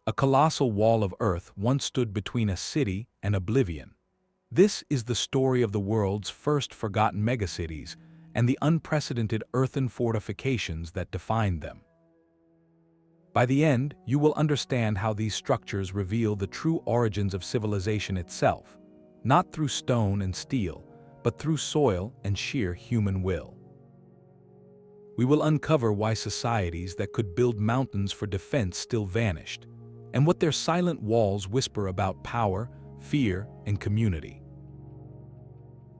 A colossal wall of earth once stood between a city and oblivion. This is the story of the world's first forgotten megacities and the unprecedented earthen fortifications that defined them. By the end, you will understand how these structures reveal the true origins of civilization itself, not through stone and steel, but through soil and sheer human will. We will uncover why societies that could build mountains for defense still vanished, and what their silent walls whisper about power, fear, and community.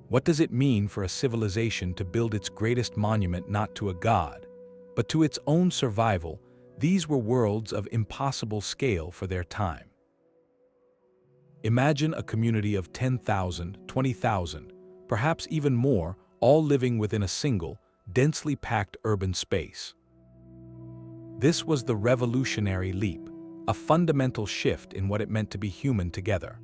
What does it mean for a civilization to build its greatest monument not to a god, but to its own survival? These were worlds of impossible scale for their time. Imagine a community of 10,000, 20,000, perhaps even more, all living within a single, densely packed urban space. This was the revolutionary leap, a fundamental shift in what it meant to be human together.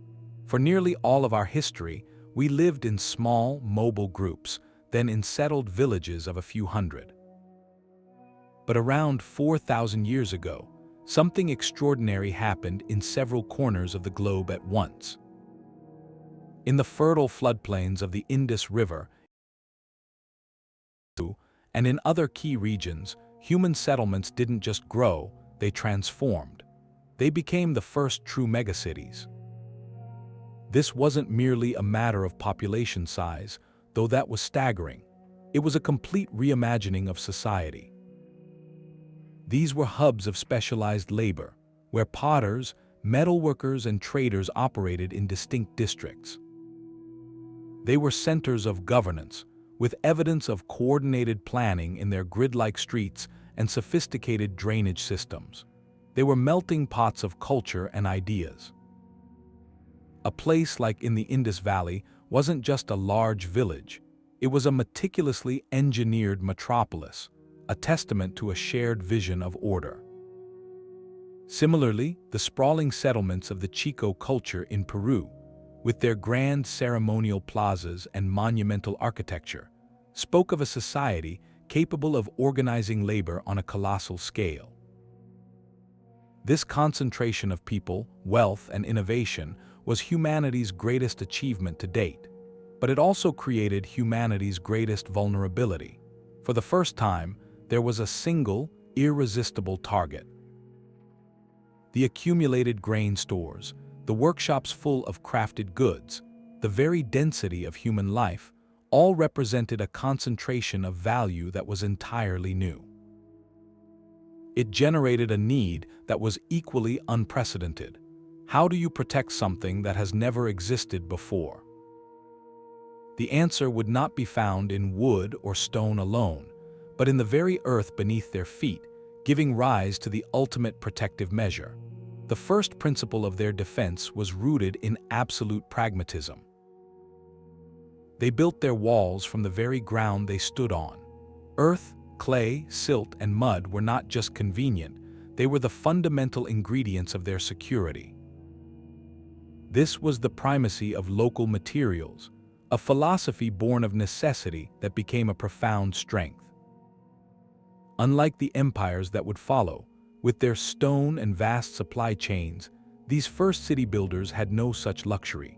For nearly all of our history, we lived in small, mobile groups, then in settled villages of a few hundred. But around 4,000 years ago, something extraordinary happened in several corners of the globe at once. In the fertile floodplains of the Indus River and in other key regions, human settlements didn't just grow, they transformed. They became the first true megacities. This wasn't merely a matter of population size, though that was staggering. It was a complete reimagining of society. These were hubs of specialized labor, where potters, metalworkers, and traders operated in distinct districts. They were centers of governance, with evidence of coordinated planning in their grid-like streets and sophisticated drainage systems. They were melting pots of culture and ideas. A place like in the Indus Valley wasn't just a large village, it was a meticulously engineered metropolis, a testament to a shared vision of order. Similarly, the sprawling settlements of the Chico culture in Peru, with their grand ceremonial plazas and monumental architecture, spoke of a society capable of organizing labor on a colossal scale. This concentration of people, wealth, and innovation was humanity's greatest achievement to date, but it also created humanity's greatest vulnerability. For the first time, there was a single, irresistible target. The accumulated grain stores, the workshops full of crafted goods, the very density of human life, all represented a concentration of value that was entirely new. It generated a need that was equally unprecedented. How do you protect something that has never existed before? The answer would not be found in wood or stone alone, but in the very earth beneath their feet, giving rise to the ultimate protective measure. The first principle of their defense was rooted in absolute pragmatism. They built their walls from the very ground they stood on. Earth, clay, silt, and mud were not just convenient, they were the fundamental ingredients of their security. This was the primacy of local materials, a philosophy born of necessity that became a profound strength. Unlike the empires that would follow, with their stone and vast supply chains, these first city builders had no such luxury.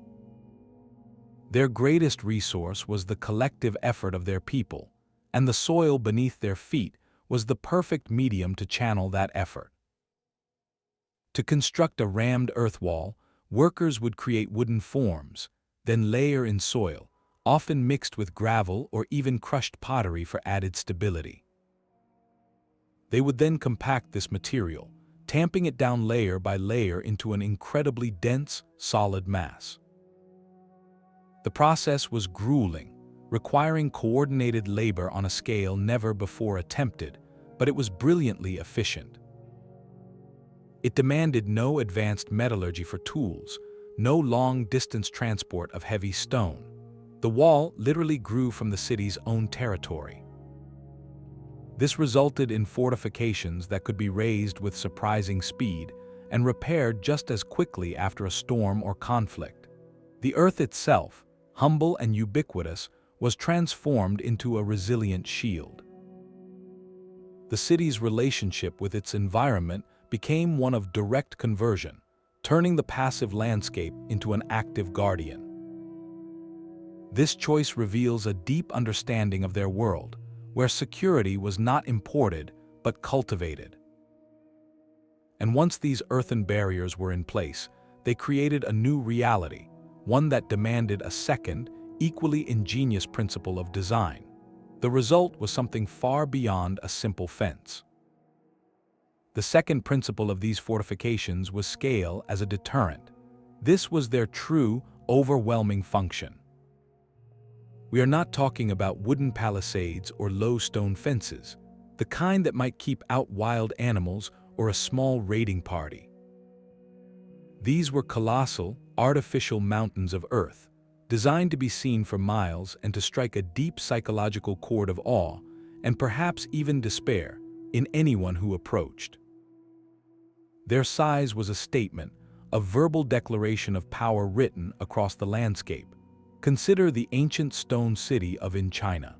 Their greatest resource was the collective effort of their people, and the soil beneath their feet was the perfect medium to channel that effort. To construct a rammed earth wall, workers would create wooden forms, then layer in soil, often mixed with gravel or even crushed pottery for added stability. They would then compact this material, tamping it down layer by layer into an incredibly dense, solid mass. The process was grueling, requiring coordinated labor on a scale never before attempted, but it was brilliantly efficient. It demanded no advanced metallurgy for tools, no long-distance transport of heavy stone. The wall literally grew from the city's own territory. This resulted in fortifications that could be raised with surprising speed and repaired just as quickly after a storm or conflict. The earth itself, humble and ubiquitous, was transformed into a resilient shield. The city's relationship with its environment became one of direct conversion, turning the passive landscape into an active guardian. This choice reveals a deep understanding of their world, where security was not imported but cultivated. And once these earthen barriers were in place, they created a new reality, one that demanded a second, equally ingenious principle of design. The result was something far beyond a simple fence. The second principle of these fortifications was scale as a deterrent. This was their true, overwhelming function. We are not talking about wooden palisades or low stone fences, the kind that might keep out wild animals or a small raiding party. These were colossal, artificial mountains of earth, designed to be seen for miles and to strike a deep psychological chord of awe and perhaps even despair in anyone who approached. Their size was a statement, a verbal declaration of power written across the landscape. Consider the ancient stone city of in China.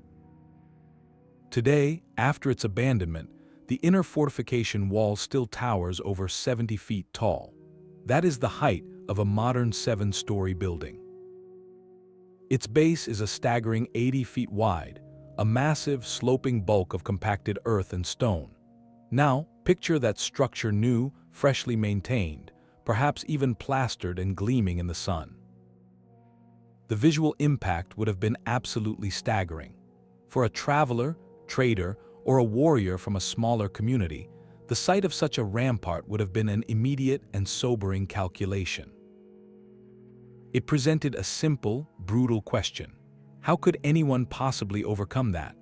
Today, after its abandonment, the inner fortification wall still towers over 70 feet tall. That is the height of a modern 7-story building. Its base is a staggering 80 feet wide, a massive, sloping bulk of compacted earth and stone. Now, picture that structure new, freshly maintained, perhaps even plastered and gleaming in the sun. The visual impact would have been absolutely staggering. For a traveler, trader, or a warrior from a smaller community, the sight of such a rampart would have been an immediate and sobering calculation. It presented a simple, brutal question. How could anyone possibly overcome that?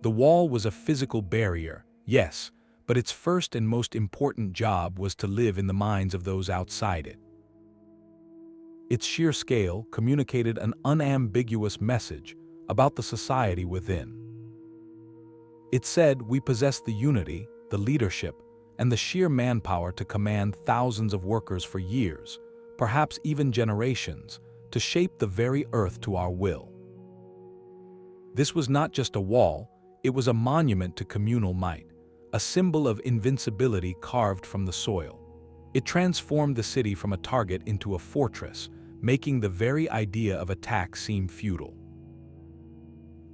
The wall was a physical barrier, yes, but its first and most important job was to live in the minds of those outside it. Its sheer scale communicated an unambiguous message about the society within. It said we possess the unity, the leadership, and the sheer manpower to command thousands of workers for years, perhaps even generations, to shape the very earth to our will. This was not just a wall, it was a monument to communal might, a symbol of invincibility carved from the soil. It transformed the city from a target into a fortress, making the very idea of attack seem futile.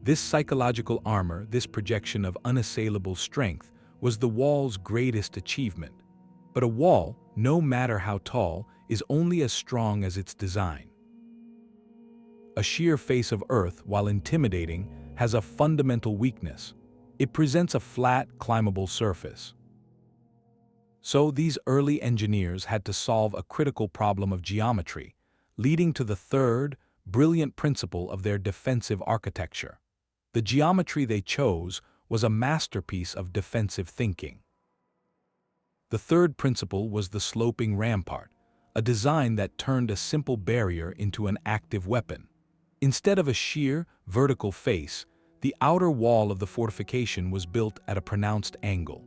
This psychological armor, this projection of unassailable strength, was the wall's greatest achievement. But a wall, no matter how tall, is only as strong as its design. A sheer face of earth, while intimidating, has a fundamental weakness. It presents a flat, climbable surface. So these early engineers had to solve a critical problem of geometry, leading to the third, brilliant principle of their defensive architecture. The geometry they chose was a masterpiece of defensive thinking. The third principle was the sloping rampart, a design that turned a simple barrier into an active weapon. Instead of a sheer, vertical face, the outer wall of the fortification was built at a pronounced angle.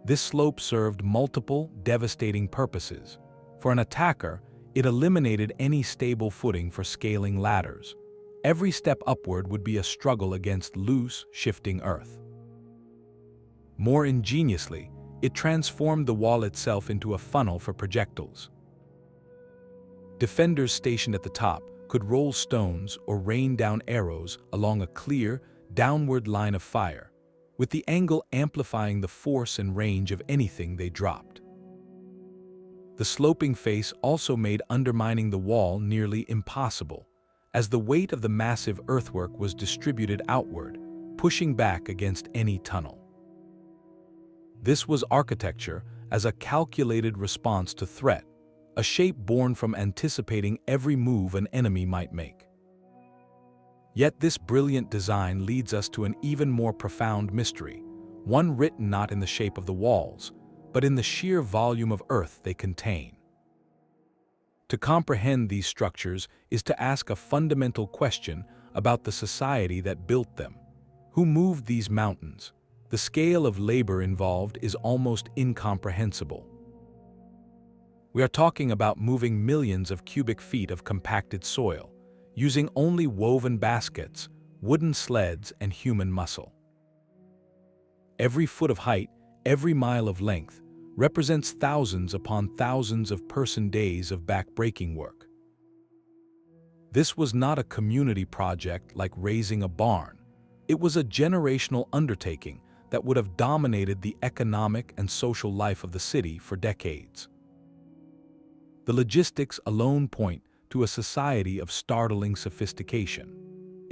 This slope served multiple, devastating purposes. For an attacker, it eliminated any stable footing for scaling ladders. Every step upward would be a struggle against loose, shifting earth. More ingeniously, it transformed the wall itself into a funnel for projectiles. Defenders stationed at the top could roll stones or rain down arrows along a clear, downward line of fire, with the angle amplifying the force and range of anything they dropped. The sloping face also made undermining the wall nearly impossible, as the weight of the massive earthwork was distributed outward, pushing back against any tunnel. This was architecture as a calculated response to threat, a shape born from anticipating every move an enemy might make. Yet this brilliant design leads us to an even more profound mystery, one written not in the shape of the walls, but in the sheer volume of earth they contain. To comprehend these structures is to ask a fundamental question about the society that built them. Who moved these mountains? The scale of labor involved is almost incomprehensible. We are talking about moving millions of cubic feet of compacted soil, using only woven baskets, wooden sleds, and human muscle. Every foot of height, every mile of length, represents thousands upon thousands of person days of back-breaking work. This was not a community project like raising a barn. It was a generational undertaking that would have dominated the economic and social life of the city for decades. The logistics alone point to a society of startling sophistication.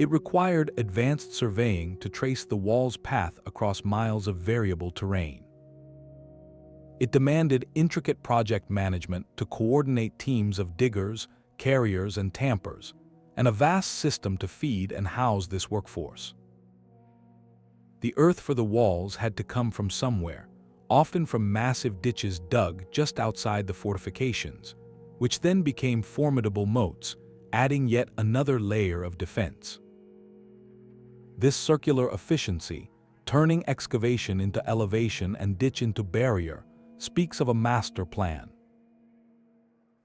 It required advanced surveying to trace the wall's path across miles of variable terrain. It demanded intricate project management to coordinate teams of diggers, carriers, and tampers, and a vast system to feed and house this workforce. The earth for the walls had to come from somewhere, often from massive ditches dug just outside the fortifications, which then became formidable moats, adding yet another layer of defense. This circular efficiency, turning excavation into elevation and ditch into barrier, speaks of a master plan.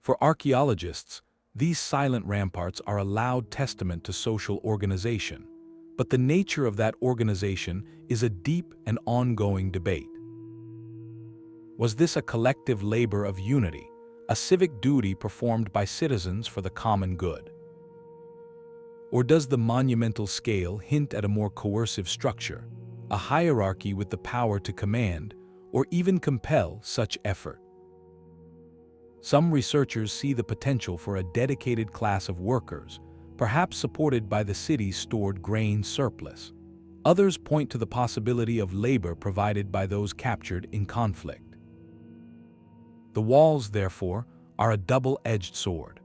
For archaeologists, these silent ramparts are a loud testament to social organization, but the nature of that organization is a deep and ongoing debate. Was this a collective labor of unity, a civic duty performed by citizens for the common good? Or does the monumental scale hint at a more coercive structure, a hierarchy with the power to command or even compel such effort? Some researchers see the potential for a dedicated class of workers, perhaps supported by the city's stored grain surplus. Others point to the possibility of labor provided by those captured in conflict. The walls, therefore, are a double-edged sword.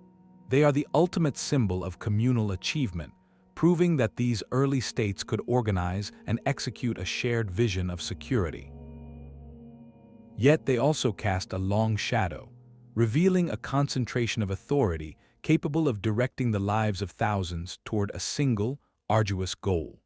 They are the ultimate symbol of communal achievement, proving that these early states could organize and execute a shared vision of security. Yet they also cast a long shadow, revealing a concentration of authority capable of directing the lives of thousands toward a single, arduous goal.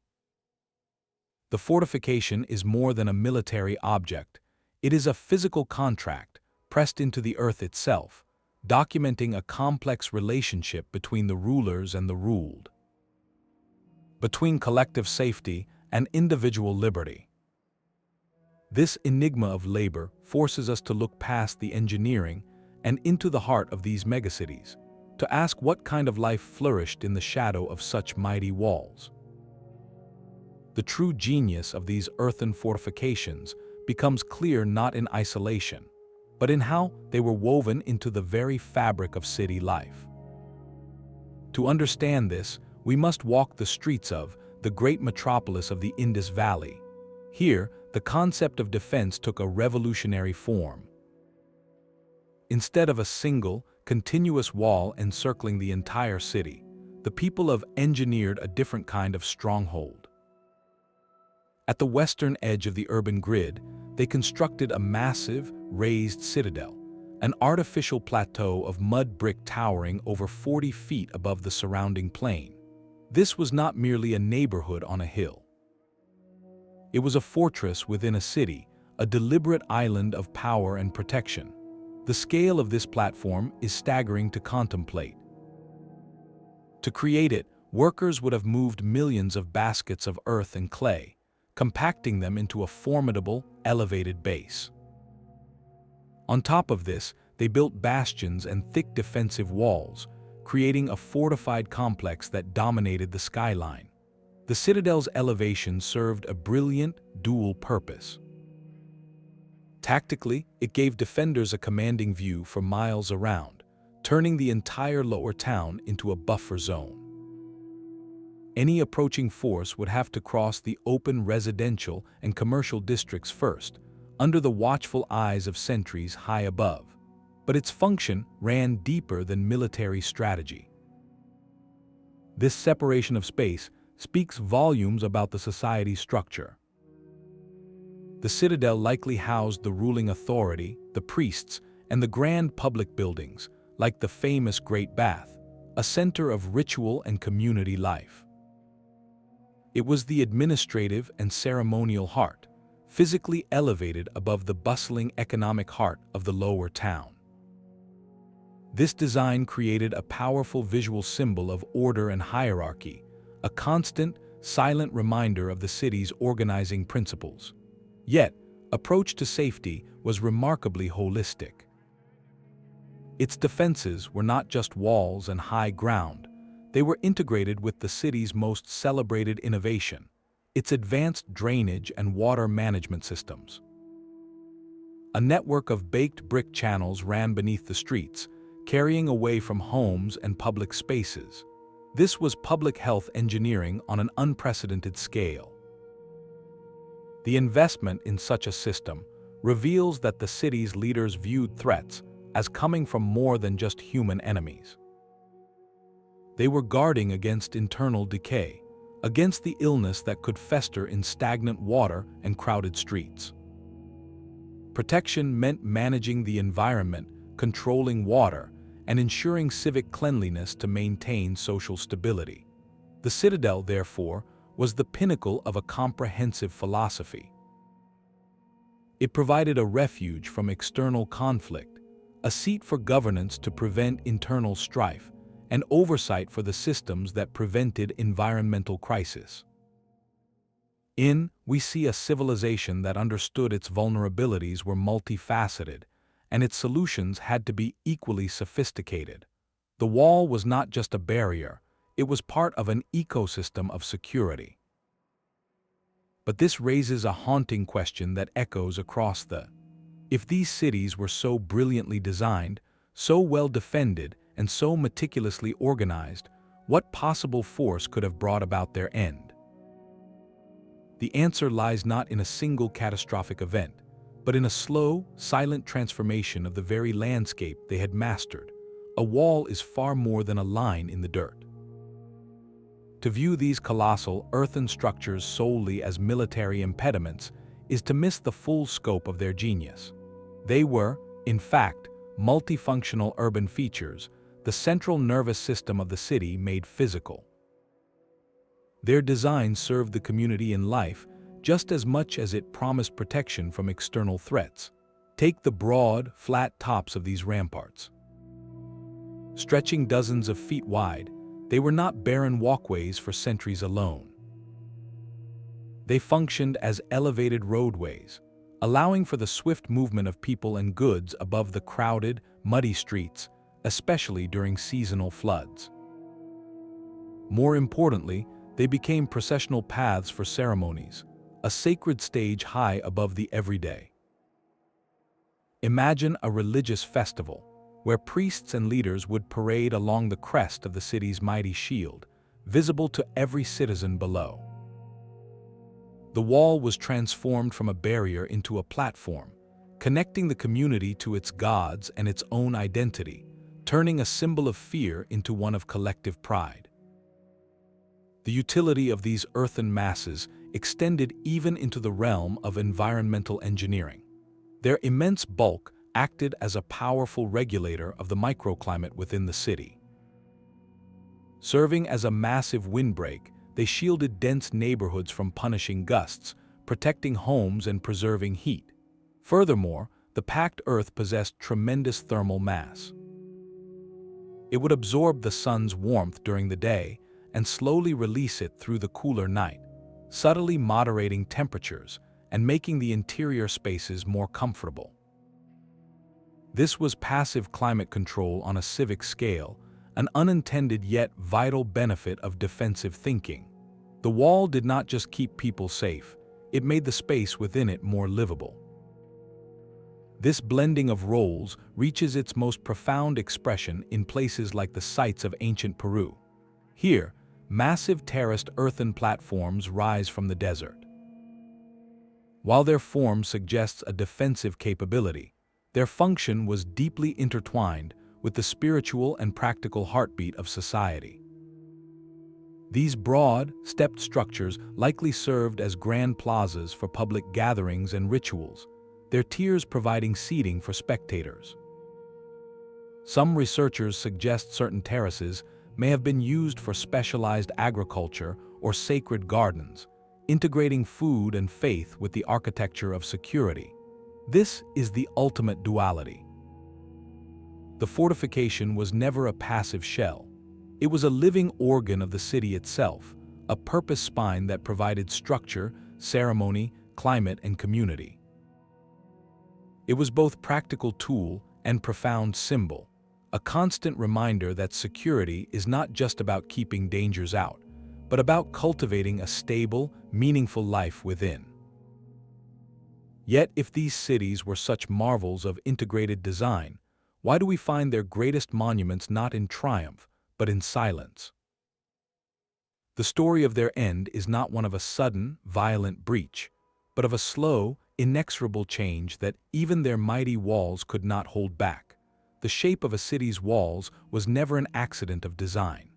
The fortification is more than a military object. It is a physical contract, pressed into the earth itself, documenting a complex relationship between the rulers and the ruled, between collective safety and individual liberty. This enigma of labor forces us to look past the engineering and into the heart of these megacities, to ask what kind of life flourished in the shadow of such mighty walls. The true genius of these earthen fortifications becomes clear not in isolation, but in how they were woven into the very fabric of city life. To understand this, we must walk the streets of the great metropolis of the Indus Valley. Here, the concept of defense took a revolutionary form. Instead of a single, continuous wall encircling the entire city, the people have engineered a different kind of stronghold. At the western edge of the urban grid, they constructed a massive, raised citadel, an artificial plateau of mud brick towering over 40 feet above the surrounding plain. This was not merely a neighborhood on a hill. It was a fortress within a city, a deliberate island of power and protection. The scale of this platform is staggering to contemplate. To create it, workers would have moved millions of baskets of earth and clay, compacting them into a formidable, elevated base. On top of this, they built bastions and thick defensive walls, creating a fortified complex that dominated the skyline. The citadel's elevation served a brilliant, dual purpose. Tactically, it gave defenders a commanding view for miles around, turning the entire lower town into a buffer zone. Any approaching force would have to cross the open residential and commercial districts first, under the watchful eyes of sentries high above. But its function ran deeper than military strategy. This separation of space speaks volumes about the society's structure. The citadel likely housed the ruling authority, the priests, and the grand public buildings, like the famous Great Bath, a center of ritual and community life. It was the administrative and ceremonial heart, physically elevated above the bustling economic heart of the lower town. This design created a powerful visual symbol of order and hierarchy, a constant, silent reminder of the city's organizing principles. Yet, approach to safety was remarkably holistic. Its defenses were not just walls and high ground, they were integrated with the city's most celebrated innovation, its advanced drainage and water management systems. A network of baked brick channels ran beneath the streets, carrying away from homes and public spaces. This was public health engineering on an unprecedented scale. The investment in such a system reveals that the city's leaders viewed threats as coming from more than just human enemies. They were guarding against internal decay, against the illness that could fester in stagnant water and crowded streets. Protection meant managing the environment, controlling water, and ensuring civic cleanliness to maintain social stability. The Citadel, therefore, was the pinnacle of a comprehensive philosophy. It provided a refuge from external conflict, a seat for governance to prevent internal strife, and oversight for the systems that prevented environmental crisis. We see a civilization that understood its vulnerabilities were multifaceted, and its solutions had to be equally sophisticated. The wall was not just a barrier, it was part of an ecosystem of security. But this raises a haunting question that echoes across if these cities were so brilliantly designed, so well defended, and so meticulously organized, what possible force could have brought about their end? The answer lies not in a single catastrophic event, but in a slow, silent transformation of the very landscape they had mastered. A wall is far more than a line in the dirt. To view these colossal, earthen structures solely as military impediments is to miss the full scope of their genius. They were, in fact, multifunctional urban features, the central nervous system of the city made physical. Their design served the community in life just as much as it promised protection from external threats. Take the broad, flat tops of these ramparts. Stretching dozens of feet wide, they were not barren walkways for centuries alone. They functioned as elevated roadways, allowing for the swift movement of people and goods above the crowded, muddy streets, especially during seasonal floods. More importantly, they became processional paths for ceremonies, a sacred stage high above the everyday. Imagine a religious festival, where priests and leaders would parade along the crest of the city's mighty shield, visible to every citizen below. The wall was transformed from a barrier into a platform, connecting the community to its gods and its own identity, turning a symbol of fear into one of collective pride. The utility of these earthen masses extended even into the realm of environmental engineering. Their immense bulk acted as a powerful regulator of the microclimate within the city. Serving as a massive windbreak, they shielded dense neighborhoods from punishing gusts, protecting homes and preserving heat. Furthermore, the packed earth possessed tremendous thermal mass. It would absorb the sun's warmth during the day and slowly release it through the cooler night, subtly moderating temperatures and making the interior spaces more comfortable. This was passive climate control on a civic scale, an unintended yet vital benefit of defensive thinking. The wall did not just keep people safe, it made the space within it more livable. This blending of roles reaches its most profound expression in places like the sites of ancient Peru. Here, massive terraced earthen platforms rise from the desert. While their form suggests a defensive capability, their function was deeply intertwined with the spiritual and practical heartbeat of society. These broad, stepped structures likely served as grand plazas for public gatherings and rituals, their tiers providing seating for spectators. Some researchers suggest certain terraces may have been used for specialized agriculture or sacred gardens, integrating food and faith with the architecture of security. This is the ultimate duality. The fortification was never a passive shell. It was a living organ of the city itself, a purpose spine that provided structure, ceremony, climate, and community. It was both practical tool and profound symbol, a constant reminder that security is not just about keeping dangers out, but about cultivating a stable, meaningful life within. Yet, if these cities were such marvels of integrated design, why do we find their greatest monuments not in triumph, but in silence? The story of their end is not one of a sudden, violent breach, but of a slow, inexorable change that even their mighty walls could not hold back. The shape of a city's walls was never an accident of design.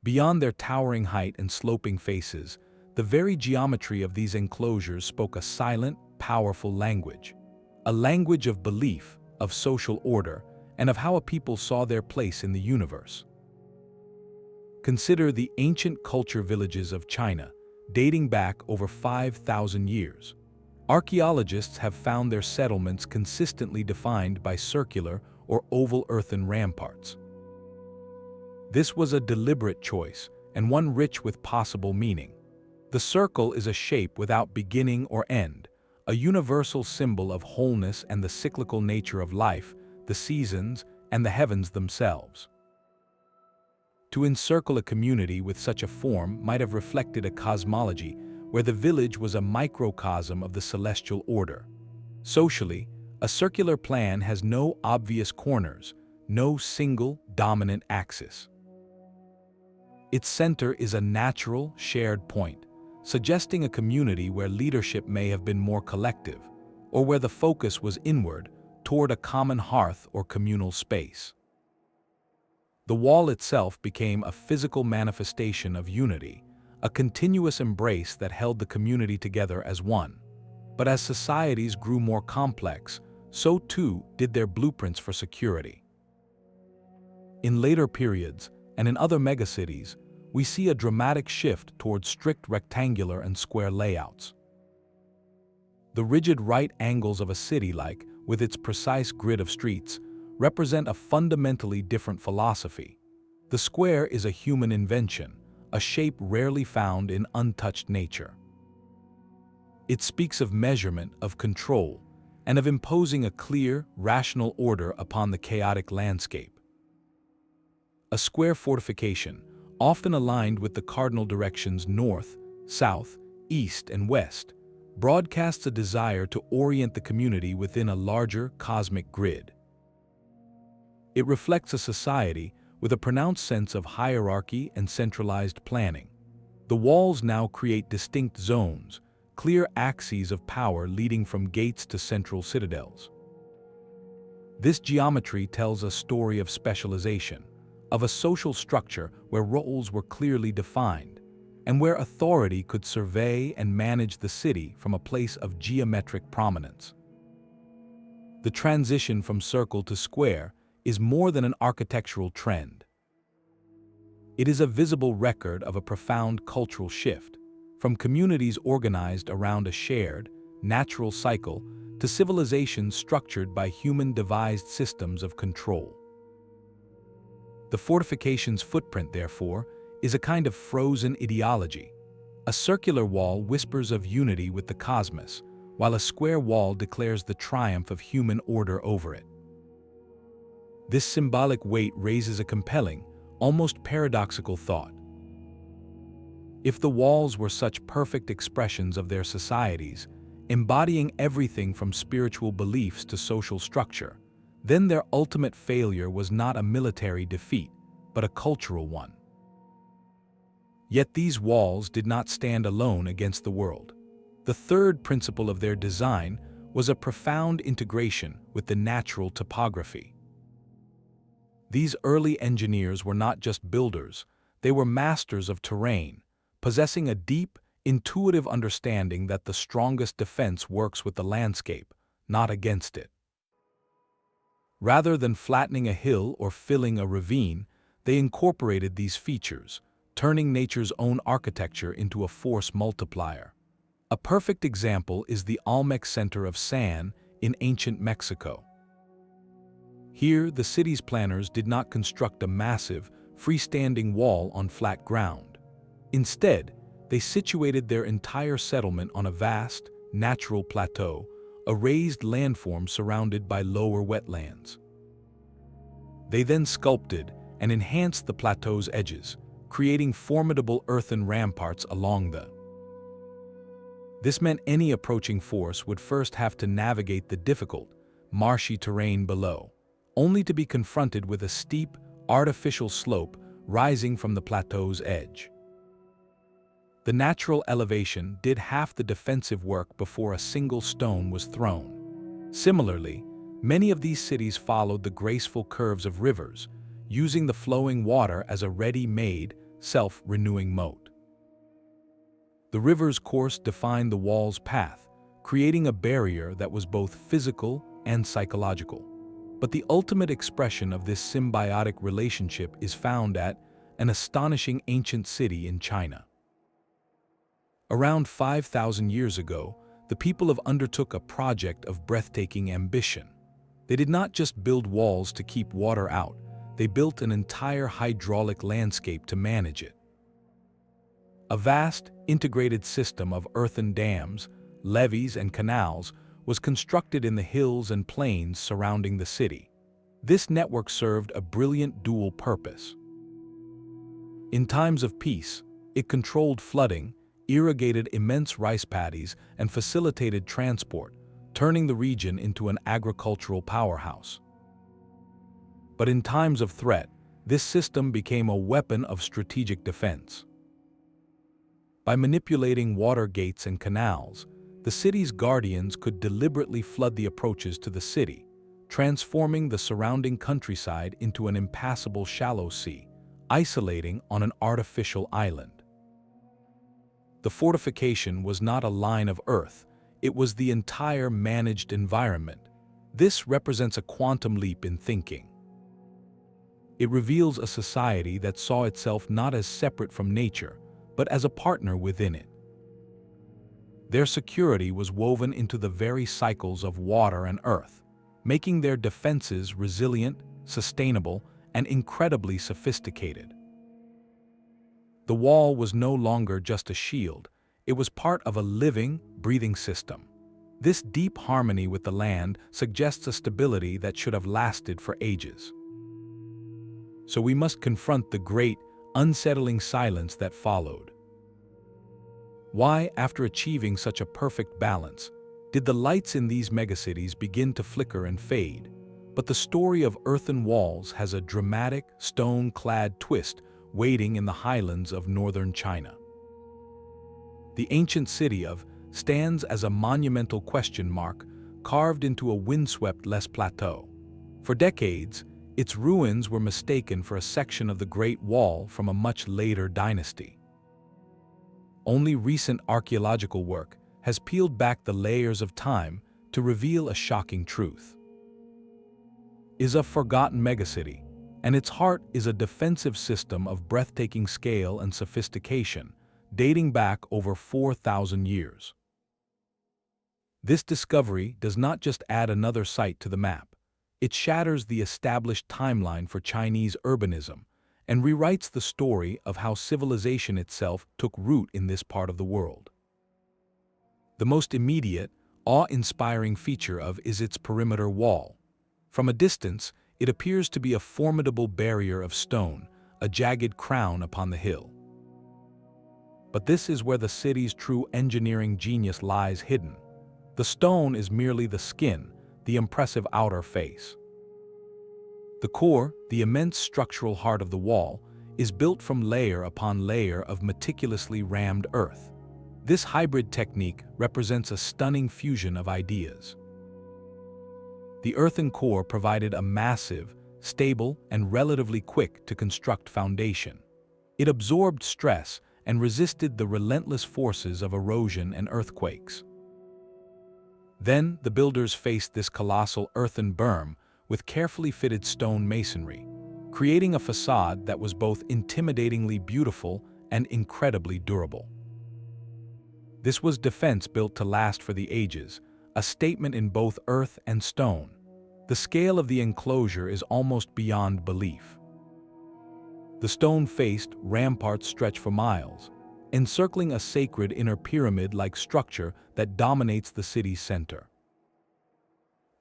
Beyond their towering height and sloping faces, the very geometry of these enclosures spoke a silent, powerful language. A language of belief, of social order, and of how a people saw their place in the universe. Consider the ancient culture villages of China, dating back over 5,000 years. Archaeologists have found their settlements consistently defined by circular or oval earthen ramparts. This was a deliberate choice, and one rich with possible meaning. The circle is a shape without beginning or end, a universal symbol of wholeness and the cyclical nature of life, the seasons, and the heavens themselves. To encircle a community with such a form might have reflected a cosmology where the village was a microcosm of the celestial order. Socially, a circular plan has no obvious corners, no single dominant axis. Its center is a natural, shared point, suggesting a community where leadership may have been more collective, or where the focus was inward, toward a common hearth or communal space. The wall itself became a physical manifestation of unity, a continuous embrace that held the community together as one. But as societies grew more complex, so too did their blueprints for security. In later periods, and in other megacities, we see a dramatic shift towards strict rectangular and square layouts. The rigid right angles of a city, with its precise grid of streets, represent a fundamentally different philosophy. The square is a human invention, a shape rarely found in untouched nature. It speaks of measurement, of control, and of imposing a clear, rational order upon the chaotic landscape. A square fortification, often aligned with the cardinal directions north, south, east, and west, broadcasts a desire to orient the community within a larger cosmic grid. It reflects a society with a pronounced sense of hierarchy and centralized planning. The walls now create distinct zones, clear axes of power leading from gates to central citadels. This geometry tells a story of specialization, of a social structure where roles were clearly defined, and where authority could survey and manage the city from a place of geometric prominence. The transition from circle to square is more than an architectural trend. It is a visible record of a profound cultural shift, from communities organized around a shared, natural cycle to civilizations structured by human-devised systems of control. The fortifications' footprint, therefore, is a kind of frozen ideology. A circular wall whispers of unity with the cosmos, while a square wall declares the triumph of human order over it. This symbolic weight raises a compelling, almost paradoxical thought. If the walls were such perfect expressions of their societies, embodying everything from spiritual beliefs to social structure, then their ultimate failure was not a military defeat, but a cultural one. Yet these walls did not stand alone against the world. The third principle of their design was a profound integration with the natural topography. These early engineers were not just builders, they were masters of terrain, possessing a deep, intuitive understanding that the strongest defense works with the landscape, not against it. Rather than flattening a hill or filling a ravine, they incorporated these features, turning nature's own architecture into a force multiplier. A perfect example is the Olmec Center of San in ancient Mexico. Here, the city's planners did not construct a massive, freestanding wall on flat ground. Instead, they situated their entire settlement on a vast, natural plateau, a raised landform surrounded by lower wetlands. They then sculpted and enhanced the plateau's edges, creating formidable earthen ramparts along them. This meant any approaching force would first have to navigate the difficult, marshy terrain below, only to be confronted with a steep, artificial slope rising from the plateau's edge. The natural elevation did half the defensive work before a single stone was thrown. Similarly, many of these cities followed the graceful curves of rivers, using the flowing water as a ready-made, self-renewing moat. The river's course defined the wall's path, creating a barrier that was both physical and psychological. But the ultimate expression of this symbiotic relationship is found at an astonishing ancient city in China. Around 5,000 years ago, the people undertook a project of breathtaking ambition. They did not just build walls to keep water out, they built an entire hydraulic landscape to manage it. A vast, integrated system of earthen dams, levees, and canals was constructed in the hills and plains surrounding the city. This network served a brilliant dual purpose. In times of peace, it controlled flooding, irrigated immense rice paddies, and facilitated transport, turning the region into an agricultural powerhouse. But in times of threat, this system became a weapon of strategic defense. By manipulating water gates and canals, the city's guardians could deliberately flood the approaches to the city, transforming the surrounding countryside into an impassable shallow sea, isolating on an artificial island. The fortification was not a line of earth, it was the entire managed environment. This represents a quantum leap in thinking. It reveals a society that saw itself not as separate from nature, but as a partner within it. Their security was woven into the very cycles of water and earth, making their defenses resilient, sustainable, and incredibly sophisticated. The wall was no longer just a shield, it was part of a living, breathing system. This deep harmony with the land suggests a stability that should have lasted for ages. So we must confront the great, unsettling silence that followed. Why, after achieving such a perfect balance, did the lights in these megacities begin to flicker and fade? But the story of earthen walls has a dramatic, stone-clad twist waiting in the highlands of northern China. The ancient city of stands as a monumental question mark carved into a windswept Les Plateau. For decades, its ruins were mistaken for a section of the Great Wall from a much later dynasty. Only recent archaeological work has peeled back the layers of time to reveal a shocking truth. It is a forgotten megacity, and its heart is a defensive system of breathtaking scale and sophistication, dating back over 4,000 years. This discovery does not just add another site to the map. It shatters the established timeline for Chinese urbanism and rewrites the story of how civilization itself took root in this part of the world. The most immediate, awe-inspiring feature is its perimeter wall. From a distance, it appears to be a formidable barrier of stone, a jagged crown upon the hill. But this is where the city's true engineering genius lies hidden. The stone is merely the skin, the impressive outer face. The core, the immense structural heart of the wall, is built from layer upon layer of meticulously rammed earth. This hybrid technique represents a stunning fusion of ideas. The earthen core provided a massive, stable, and relatively quick-to-construct foundation. It absorbed stress and resisted the relentless forces of erosion and earthquakes. Then the builders faced this colossal earthen berm with carefully fitted stone masonry, creating a facade that was both intimidatingly beautiful and incredibly durable. This was defense built to last for the ages, a statement in both earth and stone. The scale of the enclosure is almost beyond belief. The stone-faced ramparts stretch for miles, encircling a sacred inner pyramid-like structure that dominates the city's center.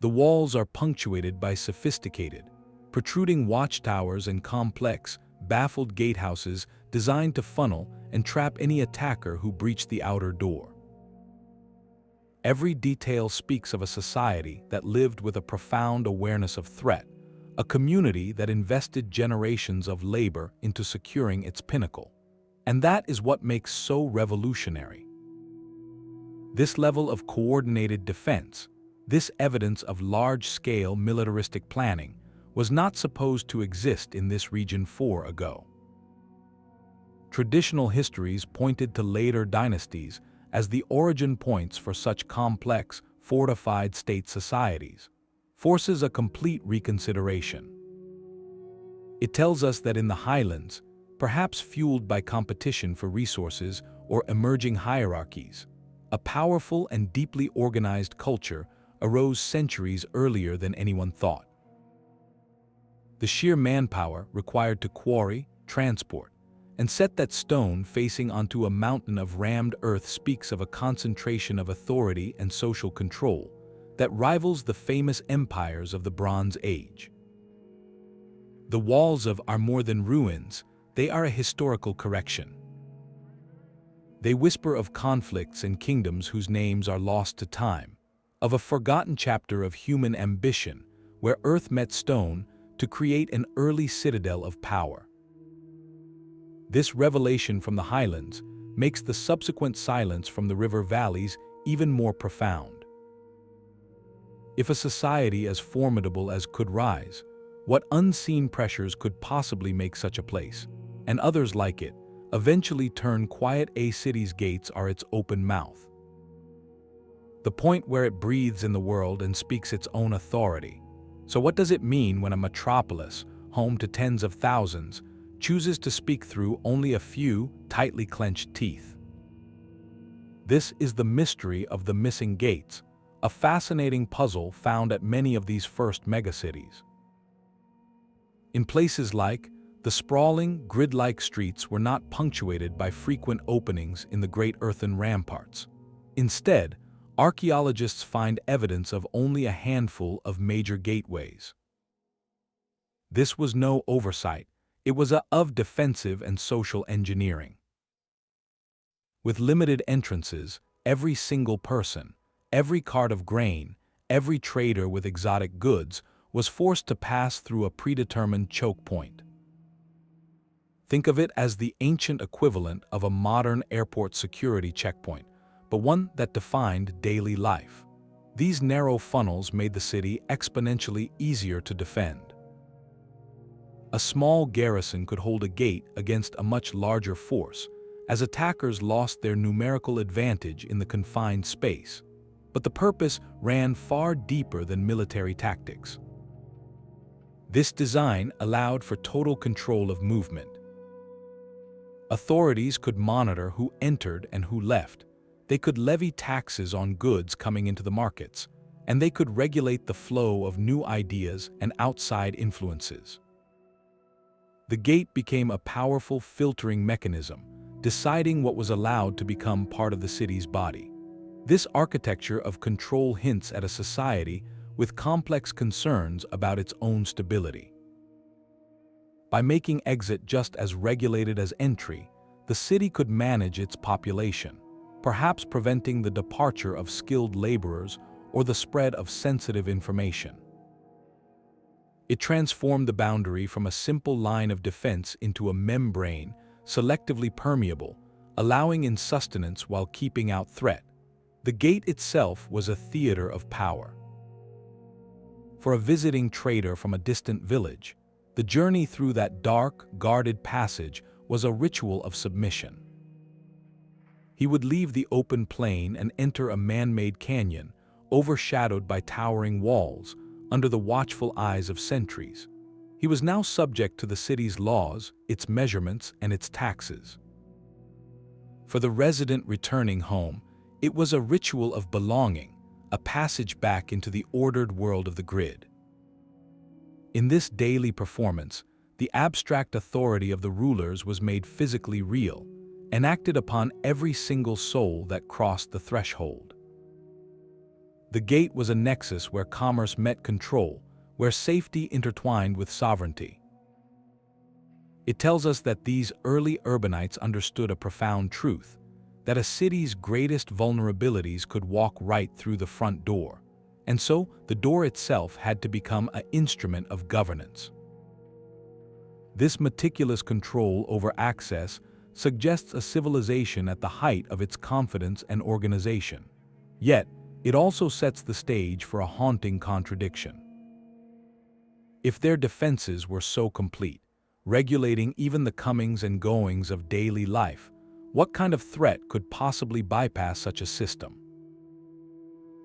The walls are punctuated by sophisticated, protruding watchtowers and complex, baffled gatehouses designed to funnel and trap any attacker who breached the outer door. Every detail speaks of a society that lived with a profound awareness of threat, a community that invested generations of labor into securing its pinnacle. And that is what makes so revolutionary. This level of coordinated defense, this evidence of large-scale militaristic planning, was not supposed to exist in this region far ago. Traditional histories pointed to later dynasties as the origin points for such complex, fortified state societies, forces a complete reconsideration. It tells us that in the highlands, perhaps fueled by competition for resources or emerging hierarchies, a powerful and deeply organized culture arose centuries earlier than anyone thought. The sheer manpower required to quarry, transport, and set that stone facing onto a mountain of rammed earth speaks of a concentration of authority and social control that rivals the famous empires of the Bronze Age. The walls are more than ruins, they are a historical correction. They whisper of conflicts and kingdoms whose names are lost to time, of a forgotten chapter of human ambition where earth met stone to create an early citadel of power. This revelation from the highlands makes the subsequent silence from the river valleys even more profound. If a society as formidable as could rise, what unseen pressures could possibly make such a place, and others like it, eventually turn quiet a city's gates are its open mouth? The point where it breathes in the world and speaks its own authority. So what does it mean when a metropolis, home to tens of thousands, chooses to speak through only a few tightly clenched teeth? This is the mystery of the missing gates, a fascinating puzzle found at many of these first megacities. In places like the sprawling, grid-like streets were not punctuated by frequent openings in the great earthen ramparts. Instead, archaeologists find evidence of only a handful of major gateways. This was no oversight, it was of defensive and social engineering. With limited entrances, every single person, every cart of grain, every trader with exotic goods was forced to pass through a predetermined choke point. Think of it as the ancient equivalent of a modern airport security checkpoint, but one that defined daily life. These narrow funnels made the city exponentially easier to defend. A small garrison could hold a gate against a much larger force, as attackers lost their numerical advantage in the confined space. But the purpose ran far deeper than military tactics. This design allowed for total control of movement. Authorities could monitor who entered and who left. They could levy taxes on goods coming into the markets, and they could regulate the flow of new ideas and outside influences. The gate became a powerful filtering mechanism, deciding what was allowed to become part of the city's body. This architecture of control hints at a society with complex concerns about its own stability. By making exit just as regulated as entry, the city could manage its population, perhaps preventing the departure of skilled laborers or the spread of sensitive information. It transformed the boundary from a simple line of defense into a membrane, selectively permeable, allowing in sustenance while keeping out threat. The gate itself was a theater of power. For a visiting trader from a distant village, the journey through that dark, guarded passage was a ritual of submission. He would leave the open plain and enter a man-made canyon, overshadowed by towering walls, under the watchful eyes of sentries. He was now subject to the city's laws, its measurements, and its taxes. For the resident returning home, it was a ritual of belonging, a passage back into the ordered world of the grid. In this daily performance, the abstract authority of the rulers was made physically real, enacted upon every single soul that crossed the threshold. The gate was a nexus where commerce met control, where safety intertwined with sovereignty. It tells us that these early urbanites understood a profound truth, that a city's greatest vulnerabilities could walk right through the front door, and so the door itself had to become an instrument of governance. This meticulous control over access suggests a civilization at the height of its confidence and organization. Yet, it also sets the stage for a haunting contradiction. If their defenses were so complete, regulating even the comings and goings of daily life, what kind of threat could possibly bypass such a system?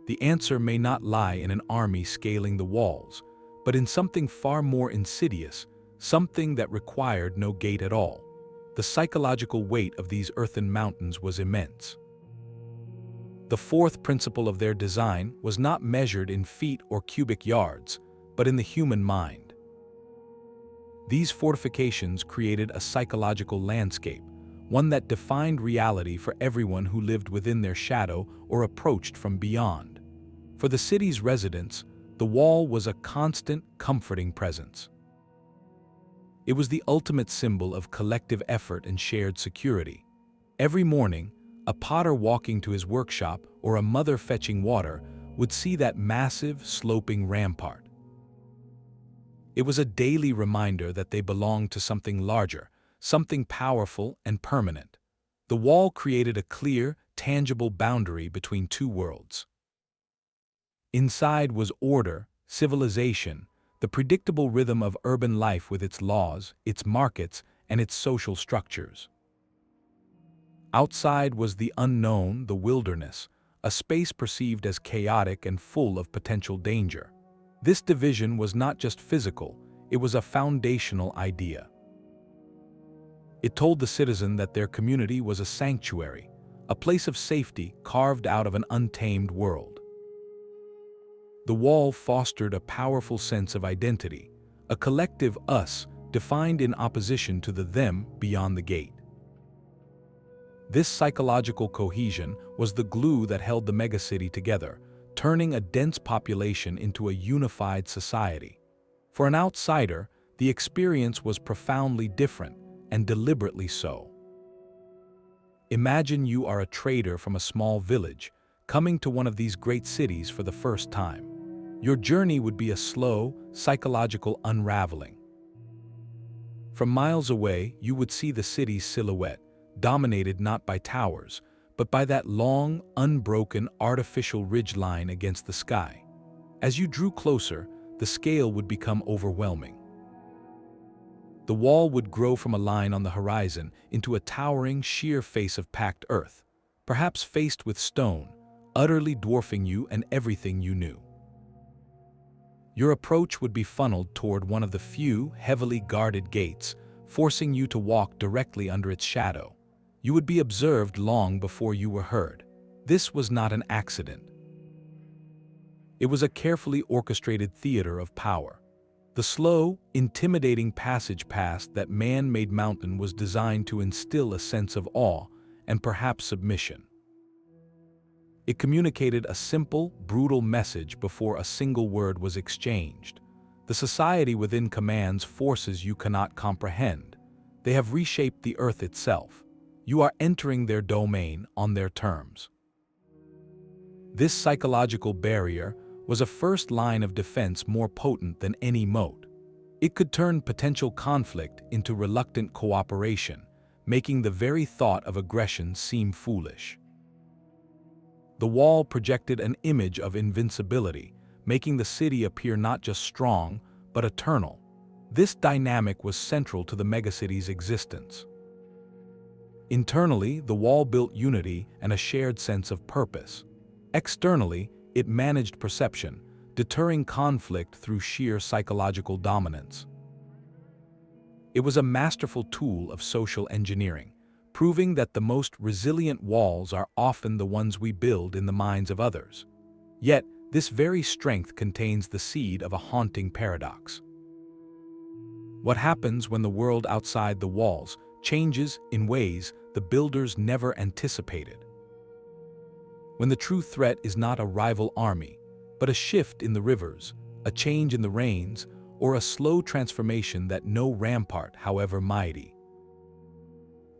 The answer may not lie in an army scaling the walls, but in something far more insidious, something that required no gate at all. The psychological weight of these earthen mountains was immense. The fourth principle of their design was not measured in feet or cubic yards, but in the human mind. These fortifications created a psychological landscape, one that defined reality for everyone who lived within their shadow or approached from beyond. For the city's residents, the wall was a constant, comforting presence. It was the ultimate symbol of collective effort and shared security. Every morning, a potter walking to his workshop or a mother fetching water would see that massive, sloping rampart. It was a daily reminder that they belonged to something larger, something powerful and permanent. The wall created a clear, tangible boundary between two worlds. Inside was order, civilization, the predictable rhythm of urban life with its laws, its markets, and its social structures. Outside was the unknown, the wilderness, a space perceived as chaotic and full of potential danger. This division was not just physical, it was a foundational idea. It told the citizen that their community was a sanctuary, a place of safety carved out of an untamed world. The wall fostered a powerful sense of identity, a collective us defined in opposition to the them beyond the gate. This psychological cohesion was the glue that held the megacity together, turning a dense population into a unified society. For an outsider, the experience was profoundly different, and deliberately so. Imagine you are a trader from a small village, coming to one of these great cities for the first time. Your journey would be a slow, psychological unraveling. From miles away, you would see the city's silhouette, dominated not by towers, but by that long, unbroken, artificial ridgeline against the sky. As you drew closer, the scale would become overwhelming. The wall would grow from a line on the horizon into a towering, sheer face of packed earth, perhaps faced with stone, utterly dwarfing you and everything you knew. Your approach would be funneled toward one of the few, heavily guarded gates, forcing you to walk directly under its shadow. You would be observed long before you were heard. This was not an accident. It was a carefully orchestrated theater of power. The slow, intimidating passage past that man-made mountain was designed to instill a sense of awe and perhaps submission. It communicated a simple, brutal message before a single word was exchanged. The society within commands forces you cannot comprehend. They have reshaped the earth itself. You are entering their domain on their terms. This psychological barrier was a first line of defense more potent than any moat. It could turn potential conflict into reluctant cooperation, making the very thought of aggression seem foolish. The wall projected an image of invincibility, making the city appear not just strong, but eternal. This dynamic was central to the megacity's existence. Internally, the wall built unity and a shared sense of purpose. Externally, it managed perception, deterring conflict through sheer psychological dominance. It was a masterful tool of social engineering, proving that the most resilient walls are often the ones we build in the minds of others. Yet, this very strength contains the seed of a haunting paradox. What happens when the world outside the walls changes in ways the builders never anticipated? when the true threat is not a rival army, but a shift in the rivers, a change in the rains, or a slow transformation that no rampart, however mighty,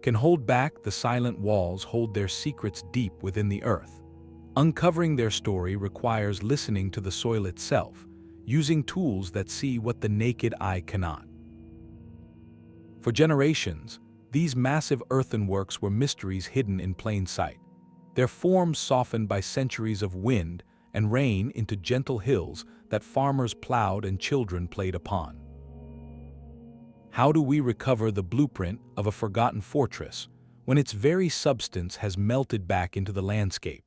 can hold back. The silent walls hold their secrets deep within the earth. Uncovering their story requires listening to the soil itself, using tools that see what the naked eye cannot. For generations, these massive earthenworks were mysteries hidden in plain sight, their forms softened by centuries of wind and rain into gentle hills that farmers plowed and children played upon. How do we recover the blueprint of a forgotten fortress when its very substance has melted back into the landscape?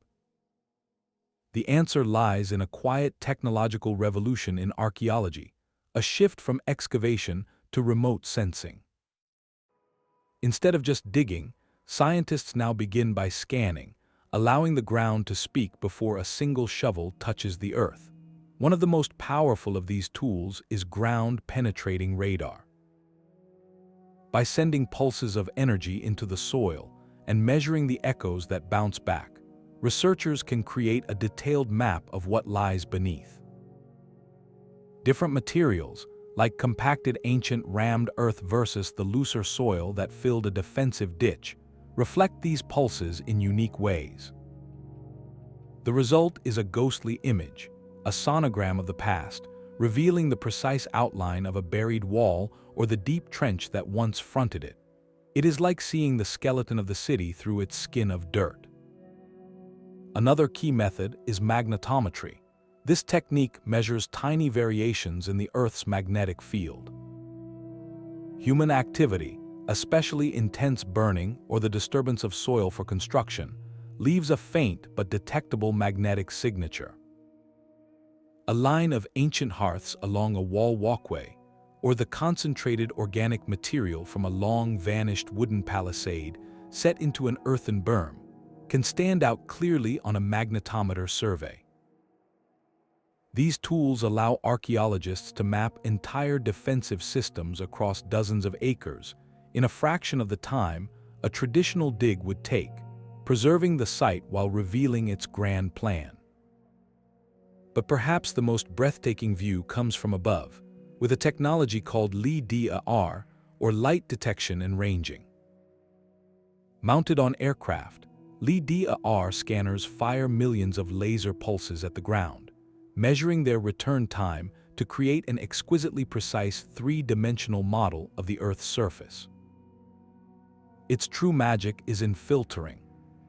The answer lies in a quiet technological revolution in archaeology, a shift from excavation to remote sensing. Instead of just digging, scientists now begin by scanning, allowing the ground to speak before a single shovel touches the earth. One of the most powerful of these tools is ground-penetrating radar. By sending pulses of energy into the soil and measuring the echoes that bounce back, researchers can create a detailed map of what lies beneath. Different materials, like compacted ancient rammed earth versus the looser soil that filled a defensive ditch, reflect these pulses in unique ways. The result is a ghostly image, a sonogram of the past, revealing the precise outline of a buried wall or the deep trench that once fronted it. It is like seeing the skeleton of the city through its skin of dirt. Another key method is magnetometry. This technique measures tiny variations in the Earth's magnetic field. Human activity, especially intense burning or the disturbance of soil for construction, leaves a faint but detectable magnetic signature. A line of ancient hearths along a wall walkway, or the concentrated organic material from a long-vanished wooden palisade set into an earthen berm, can stand out clearly on a magnetometer survey. These tools allow archaeologists to map entire defensive systems across dozens of acres in a fraction of the time a traditional dig would take, preserving the site while revealing its grand plan. But perhaps the most breathtaking view comes from above, with a technology called LiDAR, or light detection and ranging. Mounted on aircraft, LiDAR scanners fire millions of laser pulses at the ground, measuring their return time to create an exquisitely precise three-dimensional model of the Earth's surface. Its true magic is in filtering.